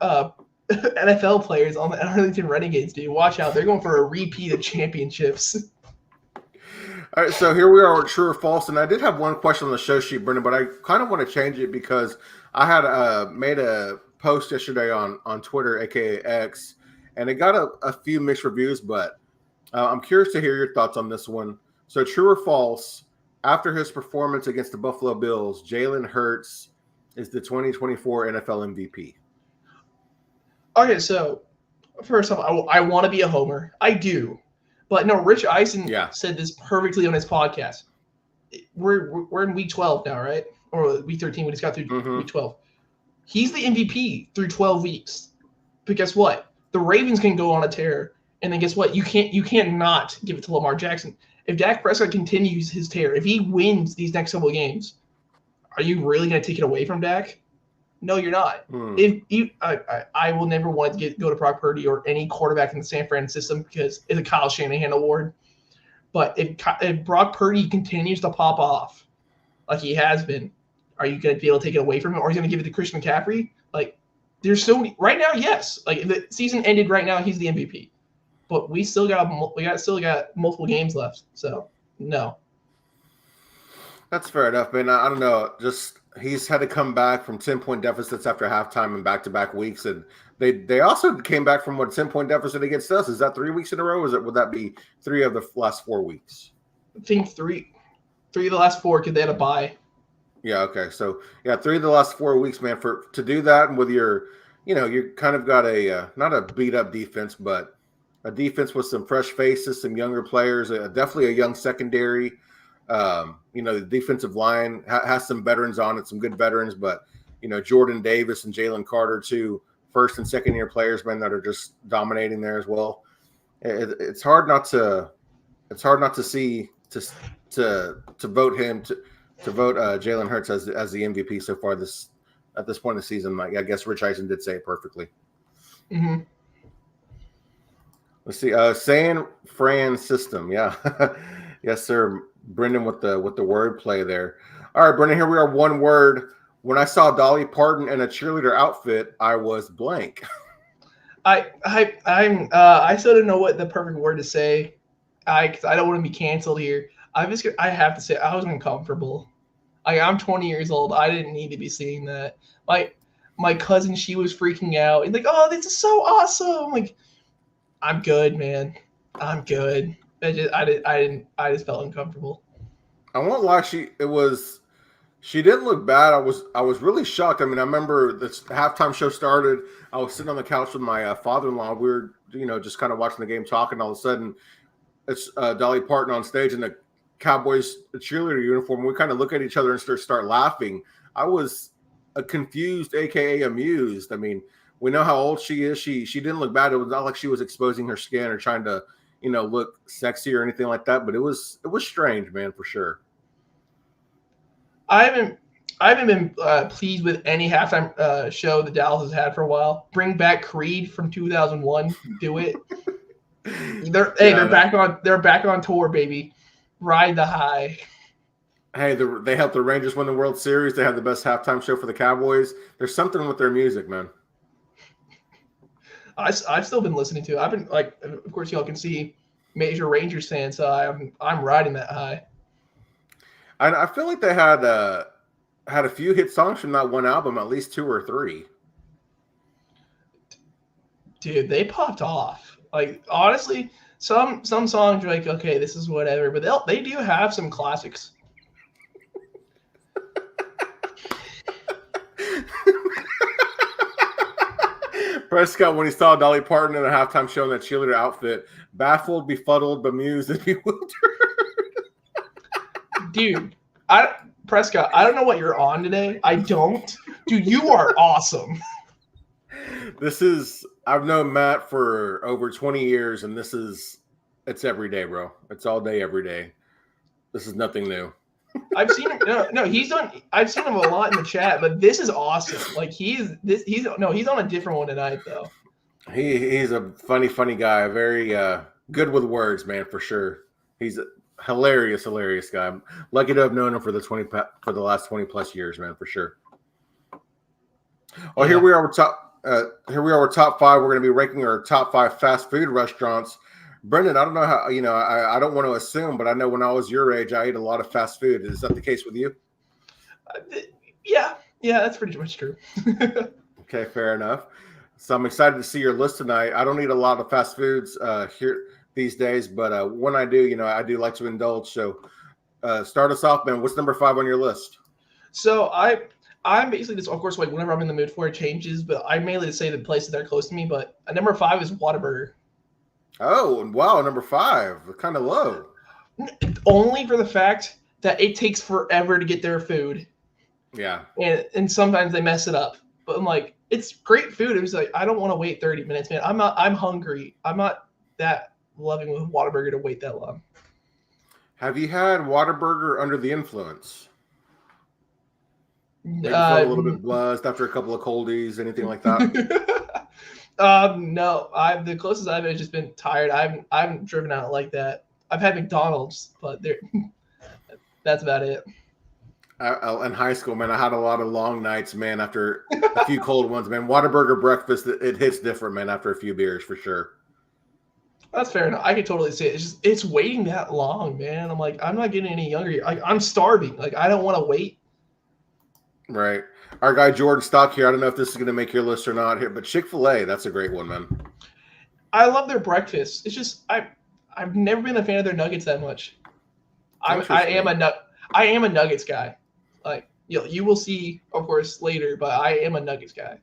NFL players on the Arlington Renegades, dude. Watch out. They're going for a repeat of championships. All right, so here we are with true or false, and I did have one question on the show sheet, Brendan, but I kind of want to change it because I had made a post yesterday on Twitter, aka X, and it got a few mixed reviews, but I'm curious to hear your thoughts on this one. So true or false, after his performance against the Buffalo Bills, Jalen Hurts is the 2024 NFL MVP? Okay, so first off, I want to be a homer. I do. But no, Rich Eisen said this perfectly on his podcast. We're in week 12 now, right? Or week 13. We just got through week 12. He's the MVP through 12 weeks. But guess what? The Ravens can go on a tear, and then guess what? You can't not give it to Lamar Jackson. If Dak Prescott continues his tear, if he wins these next couple of games, are you really going to take it away from Dak? No, you're not. I will never want to go to Brock Purdy or any quarterback in the San Fran system because it's a Kyle Shanahan award. But if Brock Purdy continues to pop off like he has been, are you going to be able to take it away from him, or are you going to give it to Christian McCaffrey? Like, there's so many right now. Yes, like if the season ended right now, he's the MVP. But we still got multiple games left. So no. That's fair enough, man. I don't know. Just he's had to come back from 10-point deficits after halftime and back-to-back weeks, and they also came back from 10-point deficit against us. Is that 3 weeks in a row? Would that be 3 of the last 4 weeks? I think three of the last 4 because they had a bye. Yeah. Okay. So 3 of the last 4 weeks, man. To do that and with your you kind of got a not a beat up defense, but a defense with some fresh faces, some younger players, definitely a young secondary. The defensive line has some veterans on it, some good veterans, but Jordan Davis and Jalen Carter, two first and second year players, man, that are just dominating there as well. It's hard not to see to vote him to vote Jalen Hurts as the MVP so far at this point in the season. I guess Rich Eisen did say it perfectly. Mm-hmm. Let's see. San Fran system. Yeah. Yes, sir. Brenden with the word play there. All right, Brenden, here we are. One word. When I saw Dolly Parton in a cheerleader outfit, I was blank. I still don't know what the perfect word to say. Cause I don't want to be canceled here. I have to say I was uncomfortable. I'm 20 years old. I didn't need to be seeing that. My cousin, she was freaking out and like, oh, this is so awesome. Like, I'm good, man. I'm good. I just felt uncomfortable. I won't lie. She didn't look bad. I was really shocked. I mean, I remember the halftime show started. I was sitting on the couch with my father-in-law. We were, just kind of watching the game, talking. All of a sudden, it's Dolly Parton on stage in the Cowboys cheerleader uniform. We kind of look at each other and start laughing. I was confused, aka amused. I mean, we know how old she is. She didn't look bad. It was not like she was exposing her skin or trying to, look sexy or anything like that. But it was strange, man, for sure. I haven't been pleased with any halftime show that Dallas has had for a while. Bring back Creed from 2001. Do it. They're back on tour, baby. Ride the high. Hey, they helped the Rangers win the World Series. They had the best halftime show for the Cowboys. There's something with their music, man. I've still been listening to it. I've been of course, y'all can see, major Rangers fan, so I'm riding that high. I feel like they had a few hit songs from that one album, at least 2 or 3. Dude, they popped off. Like, honestly, some songs are like, okay, this is whatever, but they do have some classics. Prescott, when he saw Dolly Parton in a halftime show in that cheerleader outfit, baffled, befuddled, bemused, and bewildered. Dude, Prescott, I don't know what you're on today. I don't. Dude, you are awesome. I've known Matt for over 20 years, and it's every day, bro. It's all day, every day. This is nothing new. I've seen him. I've seen him a lot in the chat, but this is awesome. Like he's on a different one tonight, though. He's a funny guy. Very good with words, man, for sure. He's a hilarious guy. I'm lucky to have known him for the last 20 plus years, man, for sure. Well, yeah. Here we are with top 5. We're going to be ranking our top 5 fast food restaurants. Brenden, I don't know how, I don't want to assume, but I know when I was your age, I ate a lot of fast food. Is that the case with you? Yeah, that's pretty much true. Okay, fair enough. So I'm excited to see your list tonight. I don't eat a lot of fast foods here these days, but when I do, I do like to indulge. So start us off, man. What's number 5 on your list? So I'm basically just, of course, like whenever I'm in the mood for it changes, but I mainly just say the places that are close to me. But number 5 is Whataburger. Oh, wow. Number 5, kind of low. Only for the fact that it takes forever to get their food. Yeah. And sometimes they mess it up. But I'm like, it's great food. It was like, I don't want to wait 30 minutes, man. I'm hungry. I'm not that loving with Whataburger to wait that long. Have you had Whataburger under the influence? Maybe felt a little bit buzzed after a couple of coldies, anything like that? No. The closest I've just been tired. I haven't driven out like that. I've had McDonald's, but that's about it. In high school, man, I had a lot of long nights, man, after a few cold ones, man. Whataburger breakfast, it hits different, man, after a few beers, for sure. That's fair enough. I can totally see it. It's waiting that long, man. I'm like, I'm not getting any younger. I'm starving. Like, I don't want to wait. Right. Our guy Jordan Stock here. I don't know if this is going to make your list or not here, but Chick-fil-A, that's a great one, man. I love their breakfast. It's just I've never been a fan of their nuggets that much. I am a nuggets guy. Like, you will see, of course, later, but I am a nuggets guy.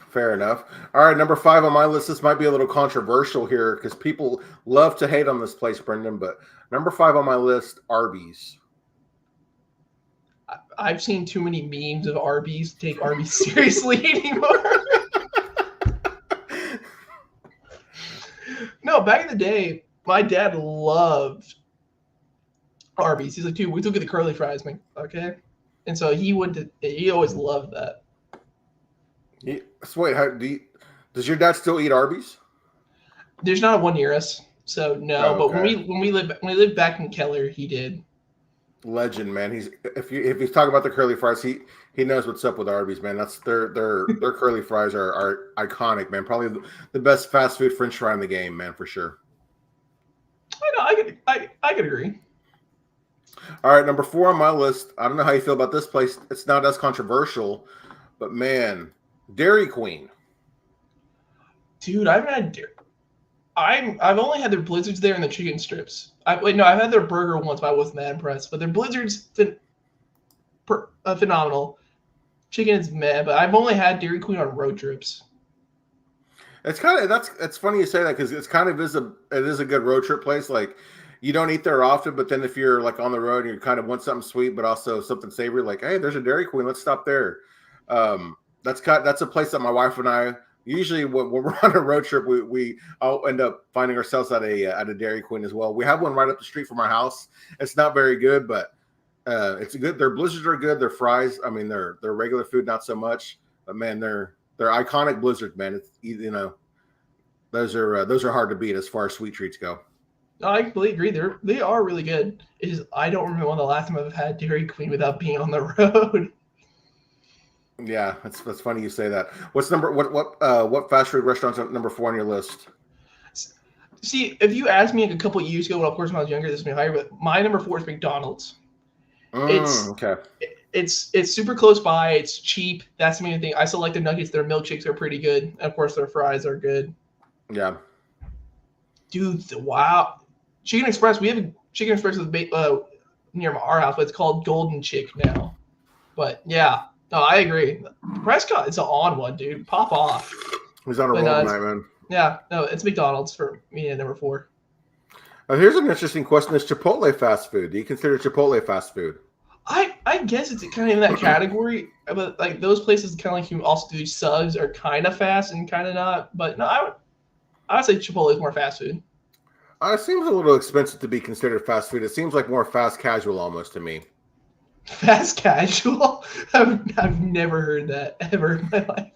Fair enough. All right, number 5 on my list. This might be a little controversial here because people love to hate on this place, Brenden. But number 5 on my list, Arby's. I've seen too many memes of Arby's to take Arby's seriously anymore. No, back in the day, my dad loved Arby's. He's like, dude, we still get the curly fries, man. Okay. And so he always loved that. So wait, does your dad still eat Arby's? There's not one near us, so no. Oh, okay. But when we lived back in Keller, he did. Legend, man. If he's talking about the curly fries, he knows what's up with Arby's, man. That's their curly fries are iconic, man. Probably the best fast food French fry in the game, man, for sure. I know. I could agree. All right, number 4 on my list. I don't know how you feel about this place. It's not as controversial, but man, Dairy Queen. Dude, I've only had their blizzards there and the chicken strips. I've had their burger once, but I wasn't that impressed. But their blizzards, phenomenal. Chicken is meh, but I've only had Dairy Queen on road trips. It's funny you say that because it is a good road trip place. Like, you don't eat there often, but then if you're like on the road and you kind of want something sweet but also something savory, like, hey, there's a Dairy Queen, let's stop there. That's a place that my wife and I usually when we're on a road trip, I'll end up finding ourselves at a Dairy Queen as well. We have one right up the street from our house. It's not very good, but it's good. Their blizzards are good. Their fries, I mean, their regular food not so much, but man, they're iconic blizzards, man. It's, those are hard to beat as far as sweet treats go. I completely agree. They are really good. I don't remember when the last time I've had Dairy Queen without being on the road. Yeah, that's funny you say that. What fast food restaurants are number 4 on your list? See, if you asked me like a couple of years ago, well, of course when I was younger, this would be higher, but my number 4 is McDonald's. It's super close by. It's cheap. That's the main thing. I still like the nuggets. Their milkshakes are pretty good. And of course, their fries are good. Yeah. Dude, wow. Chicken Express. We have a Chicken Express near our house, but it's called Golden Chick now. But yeah, no, I agree. Prescott is an on one, dude. Pop off. He's on a roll tonight, man. Yeah, no, it's McDonald's for me at number 4. Here's an interesting question: is Chipotle fast food? Do you consider Chipotle fast food? I guess it's kind of in that category, but like those places kind of like you also do subs are kind of fast and kind of not. But no, I would say Chipotle is more fast food. It seems a little expensive to be considered fast food. It seems like more fast casual almost to me. Fast casual? I've never heard that ever in my life.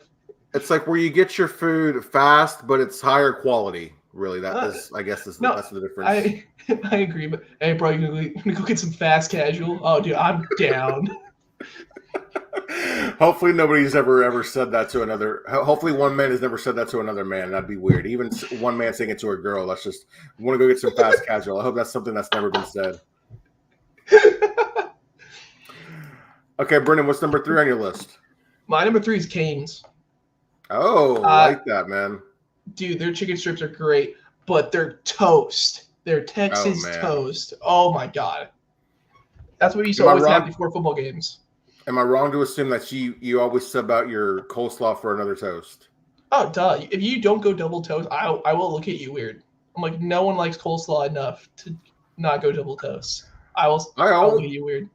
It's like where you get your food fast, but it's higher quality. Really, that's the difference. I agree, but hey, bro, you gonna go get some fast casual? Oh, dude, I'm down. Hopefully nobody's ever said that to another. Hopefully one man has never said that to another man. That'd be weird. Even one man saying it to a girl. That's just, want to go get some fast casual. I hope that's something that's never been said. Okay, Brenden, what's number 3 on your list? My number 3 is Cane's. Oh, I like that, man. Dude, their chicken strips are great, but they're toast. They're Texas toast. Oh my god. That's what you used to always have before football games. Am I wrong to assume that you always sub out your coleslaw for another toast? Oh, duh. If you don't go double toast, I will look at you weird. I'm like, no one likes coleslaw enough to not go double toast. I'll look at you weird.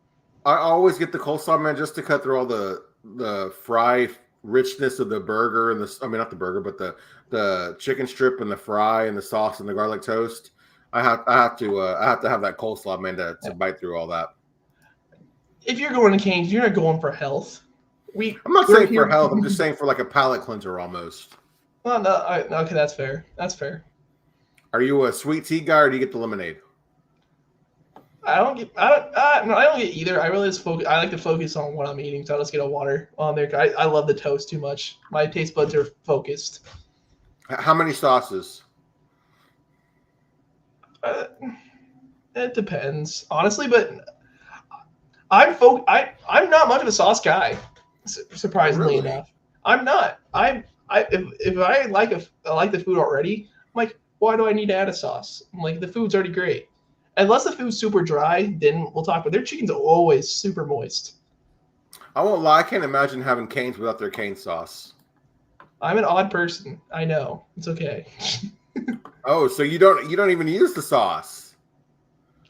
I always get the coleslaw, man, just to cut through all the fry richness of the burger and not the burger, but the chicken strip and the fry and the sauce and the garlic toast. I have to have that coleslaw, man, to bite through all that. If you're going to Cane's, you're not going for health. I'm not saying for health. I'm just saying for like a palate cleanser almost. Well, no, okay, that's fair. That's fair. Are you a sweet tea guy or do you get the lemonade? I don't get either. I really just focus. I like to focus on what I'm eating, so I'll just get a water on there. I love the toast too much. My taste buds are focused. How many sauces? It depends, honestly, but I'm not much of a sauce guy. Surprisingly enough, I'm not. If I like the food already, I'm like, why do I need to add a sauce? I'm like, the food's already great. Unless the food's super dry, then we'll talk. But their chicken's always super moist. I won't lie. I can't imagine having Cane's without their cane sauce. I'm an odd person. I know. It's okay. Oh, so you don't even use the sauce?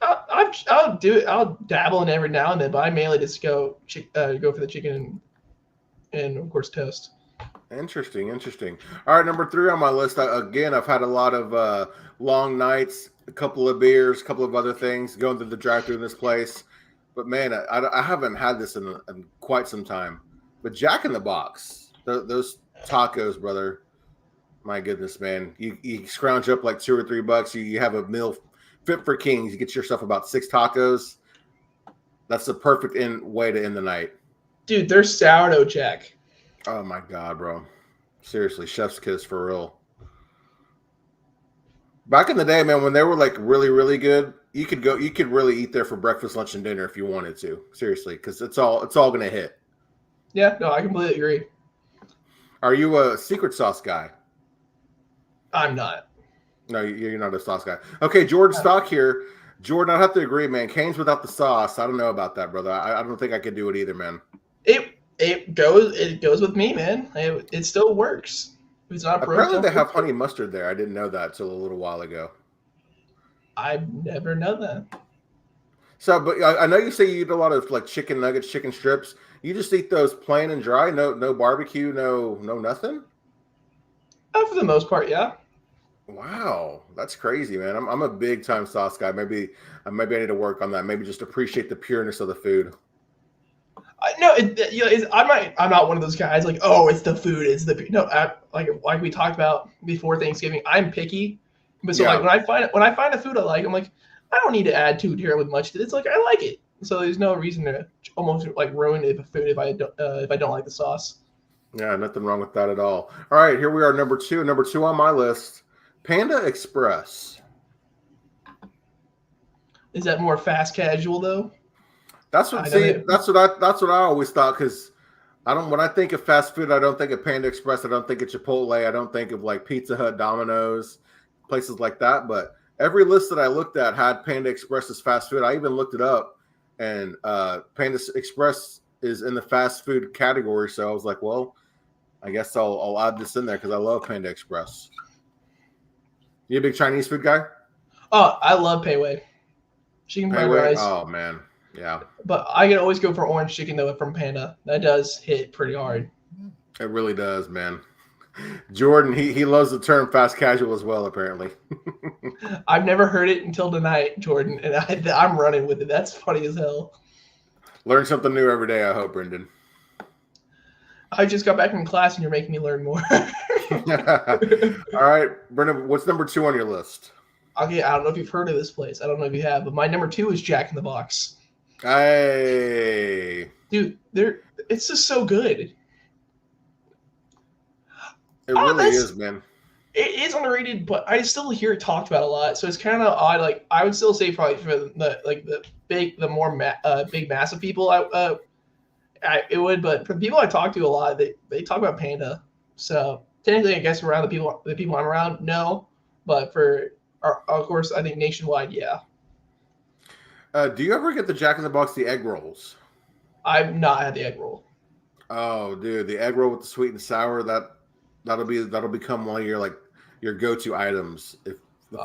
I'll do it. I'll dabble in every now and then, but I mainly just go for the chicken and of course toast. Interesting. All right, number 3 on my list. Again, I've had a lot of long nights, a couple of beers, a couple of other things going through the drive-thru in this place. But man, I haven't had this in quite some time. But Jack in the Box, those tacos, brother. My goodness, man. You scrounge up like $2 or $3. You have a meal fit for kings. You get yourself about 6 tacos. That's the perfect way to end the night. Dude, they're sourdough Jack. Oh my God, bro. Seriously, chef's kiss for real. Back in the day, man, when they were like really, really good, you could really eat there for breakfast, lunch, and dinner if you wanted to. Seriously, because it's all gonna hit. Yeah, no, I completely agree. Are you a secret sauce guy? I'm not. No, you're not a sauce guy. Okay, Jordan Stock here. Jordan, I have to agree, man. Cane's without the sauce. I don't know about that, brother. I don't think I could do it either, man. It goes with me, man. It still works. It's not apparently they have honey mustard there. I didn't know that till a little while ago. I've never known that. So, but I know you say you eat a lot of like chicken nuggets, chicken strips. You just eat those plain and dry, no barbecue, no nothing. For the most part, yeah. Wow, that's crazy, man. I'm a big time sauce guy. Maybe I need to work on that. Maybe just appreciate the pureness of the food. I'm not one of those guys like, oh, it's the food, it's the no. Like we talked about before Thanksgiving, I'm picky, but so like when I find a food I like, I'm like, I don't need to add too terribly much to it. It's like I like it, so there's no reason to almost like ruin the food if I don't like the sauce. Yeah, nothing wrong with that at all. All right, here we are, number 2. Number 2 on my list, Panda Express. Is that more fast casual though? That's what I always thought, because when I think of fast food, I don't think of Panda Express, I don't think of Chipotle, I don't think of like Pizza Hut, Domino's, places like that. But every list that I looked at had Panda Express as fast food. I even looked it up, and Panda Express is in the fast food category. So I was like, well, I guess I'll add this in there because I love Panda Express. You a big Chinese food guy? Oh, I love Pei Wei. Chicken fried rice. Oh man, yeah. But I can always go for orange chicken though from Panda. That does hit pretty hard. It really does, man. Jordan, he loves the term fast casual as well, apparently. I've never heard it until tonight, Jordan, and I'm running with it. That's funny as hell. Learn something new every day, I hope, Brenden. I just got back from class and you're making me learn more. All right, Brenden, what's number 2 on your list? Okay, I don't know if you've heard of this place. I don't know if you have, but my number 2 is Jack in the Box. Hey. Dude, it's just so good. It really is, man. It is underrated, but I still hear it talked about a lot. So it's kind of odd. Like I would still say probably for the big massive people, it would. But for the people I talk to a lot, they talk about Panda. So technically, I guess around the people I'm around, no. But of course, I think nationwide, yeah. Do you ever get the Jack in the Box, the egg rolls? I've not had the egg roll. Oh, dude, the egg roll with the sweet and sour, that'll become one of your go-to items if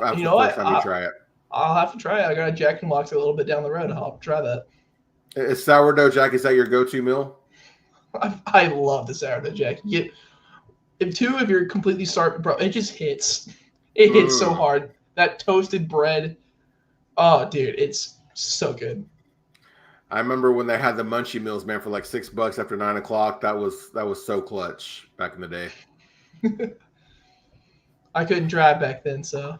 after the first time you try it. I'll have to try it. I got a Jack in the Box a little bit down the road. I'll try that. Is sourdough Jack, is that your go-to meal? I love the sourdough Jack. If you're completely starved, bro, it just hits. It hits so hard. That toasted bread. Oh, dude, it's so good. I remember when they had the munchie meals, man, for like $6 after 9 o'clock. That was so clutch back in the day. I couldn't drive back then, so.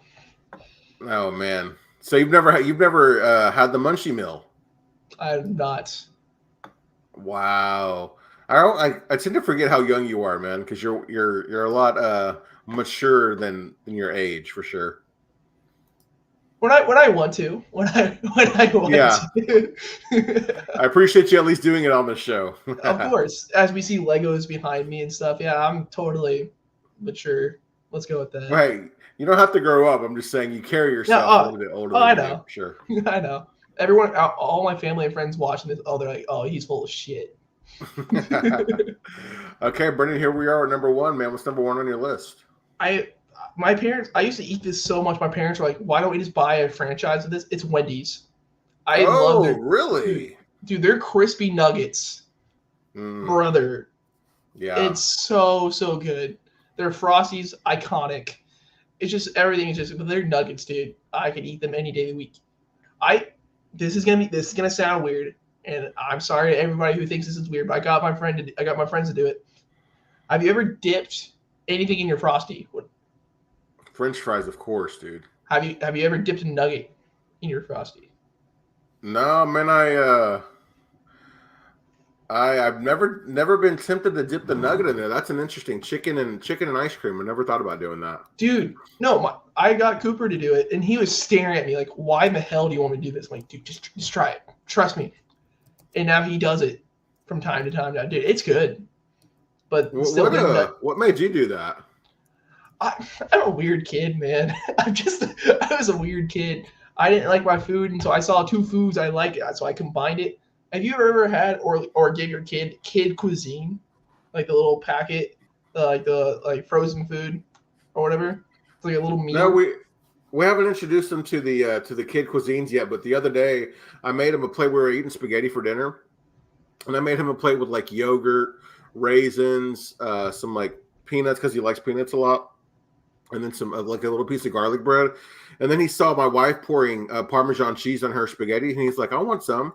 Oh man! So you've never had the munchie meal? I have not. Wow! I tend to forget how young you are, man, because you're a lot mature than your age for sure. When I want to. Yeah. I appreciate you at least doing it on the show. Of course, as we see Legos behind me and stuff. Yeah, I'm totally mature. Let's go with that. Right. You don't have to grow up. I'm just saying you carry yourself a little bit older. I know. Sure. I know. Everyone, all my family and friends watching this, they're like, oh, he's full of shit. Okay, Brenden, here we are at number one, man. What's number one on your list? My parents, I used to eat this so much. My parents were like, "Why don't we just buy a franchise of this?" It's Wendy's. I love Oh, their really? dude. Their crispy nuggets, brother. Yeah, it's so good. Their Frosties, iconic. It's just everything is just. But their nuggets, dude. I could eat them any day of the week. This is gonna sound weird, and I'm sorry to everybody who thinks this is weird, but I got my friends to do it. Have you ever dipped anything in your Frosty? French fries, of course, dude. Have you ever dipped a nugget in your Frosty? No, man. I've never been tempted to dip the nugget in there. That's an interesting chicken and ice cream. I never thought about doing that. Dude, no, I got Cooper to do it, and he was staring at me like, "Why in the hell do you want me to do this?" I'm like, dude, just try it. Trust me. And now he does it from time to time. Now, dude, it's good. But still, what made you do that? I'm a weird kid, man. I was a weird kid. I didn't like my food, and so I saw two foods I liked, so I combined it. Have you ever had or give your kid cuisine, like the little packet, like the frozen food or whatever? It's like a little meal. No, we haven't introduced them to the kid cuisines yet. But the other day, I made him a plate. We were eating spaghetti for dinner, and I made him a plate with like yogurt, raisins, some like peanuts because he likes peanuts a lot, and then some like a little piece of garlic bread. And then he saw my wife pouring Parmesan cheese on her spaghetti, and he's like, "I want some."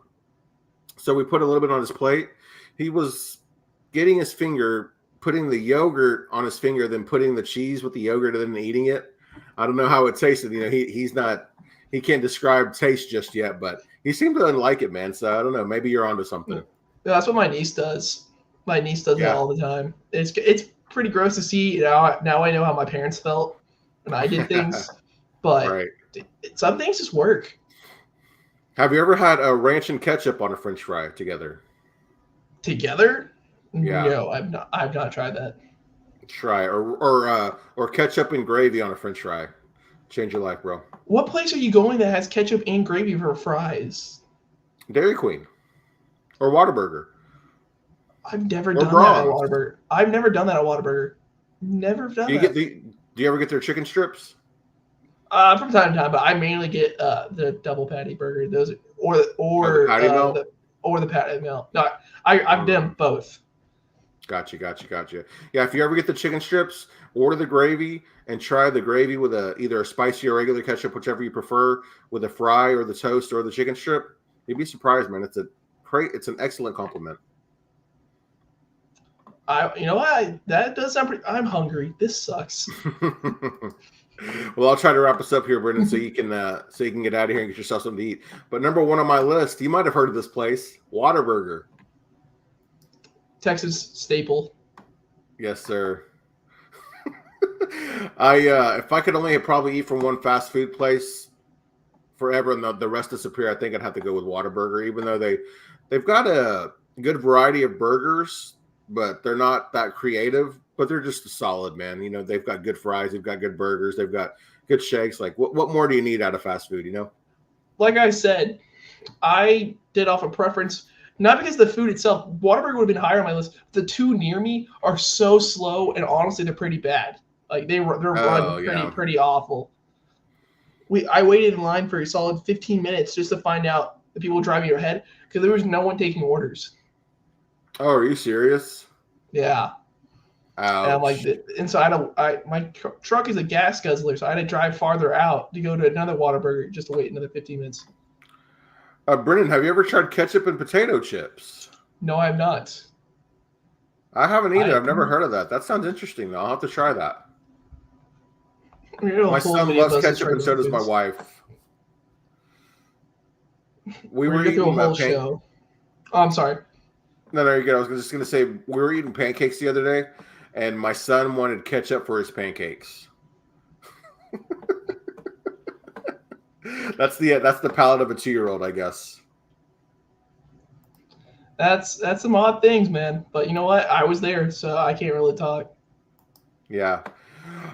So we put a little bit on his plate. He was getting his finger, putting the yogurt on his finger, then putting the cheese with the yogurt, and then eating it. I don't know how it tasted. You know, he can't describe taste just yet, but he seemed to like it, man. So I don't know. Maybe you're onto something. Yeah, that's what my niece does. My niece does that all the time. It's pretty gross to see. Now I know how my parents felt when I did things, but some things just work. Have you ever had a ranch and ketchup on a French fry together? Together? Yeah. No, I've not tried that. Try or ketchup and gravy on a French fry. Change your life, bro. What place are you going that has ketchup and gravy for fries? Dairy Queen or Whataburger. I've never done that at Whataburger. I've never done that at Whataburger. Never done that. Do you ever get their chicken strips? From time to time, but I mainly get the double patty burger. Those or the patty melt. Or the patty melt. No, I've done both. Gotcha. Yeah, if you ever get the chicken strips, order the gravy and try the gravy with either a spicy or regular ketchup, whichever you prefer, with a fry or the toast or the chicken strip. You'd be surprised, man. It's an excellent compliment. You know what? That does sound pretty. I'm hungry. This sucks. Well, I'll try to wrap us up here, Brenden, so you can get out of here and get yourself something to eat. But number one on my list, you might have heard of this place, Whataburger. Texas staple. Yes, sir. If I could only probably eat from one fast food place forever and the rest disappear, I think I'd have to go with Whataburger, even though they've got a good variety of burgers, but they're not that creative. But they're just solid, man. You know, they've got good fries, they've got good burgers, they've got good shakes. Like, what more do you need out of fast food, you know? Like I said, I did off a preference, not because of the food itself. Whataburger would have been higher on my list. The two near me are so slow, and honestly, they're pretty bad. Like, they're run pretty awful. I waited in line for a solid 15 minutes just to find out the people driving ahead because there was no one taking orders. Oh, are you serious? Yeah. Ouch. And I'm like, and so my truck is a gas guzzler, so I had to drive farther out to go to another Whataburger just to wait another 15 minutes. Brenden, have you ever tried ketchup and potato chips? No, I have not. I haven't either. I've never heard of that. That sounds interesting, though. I'll have to try that. My son loves ketchup, and so does my wife. We were eating a whole show. Oh, I'm sorry. No, you're good. I was just going to say we were eating pancakes the other day, and my son wanted ketchup for his pancakes. That's the palate of a 2-year-old, I guess. That's some odd things, man. But you know what? I was there, so I can't really talk. Yeah.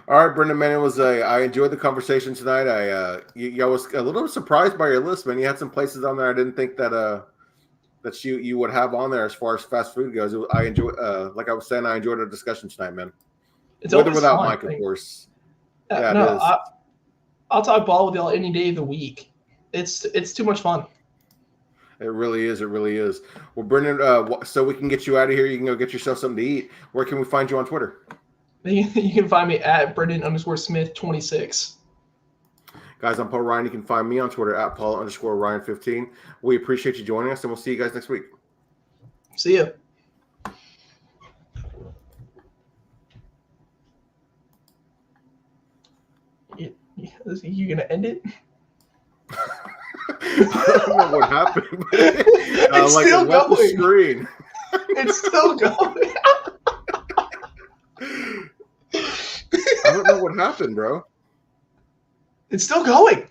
All right, Brenden, man, I enjoyed the conversation tonight. I was a little surprised by your list, man. You had some places on there I didn't think that that you would have on there as far as fast food goes. I enjoy, like I was saying, I enjoyed our discussion tonight, man. It's with or without fun. Mike, of course. Yeah, no, I'll talk ball with y'all any day of the week. It's too much fun. It really is. It really is. Well, Brenden, so we can get you out of here. You can go get yourself something to eat. Where can we find you on Twitter? You can find me at Brenden_Smith26. Guys, I'm Paul Ryan. You can find me on Twitter at Paul_Ryan15. We appreciate you joining us, and we'll see you guys next week. See ya. You gonna end it? I don't know what happened. It's like still left going. The screen. It's still going. I don't know what happened, bro. It's still going.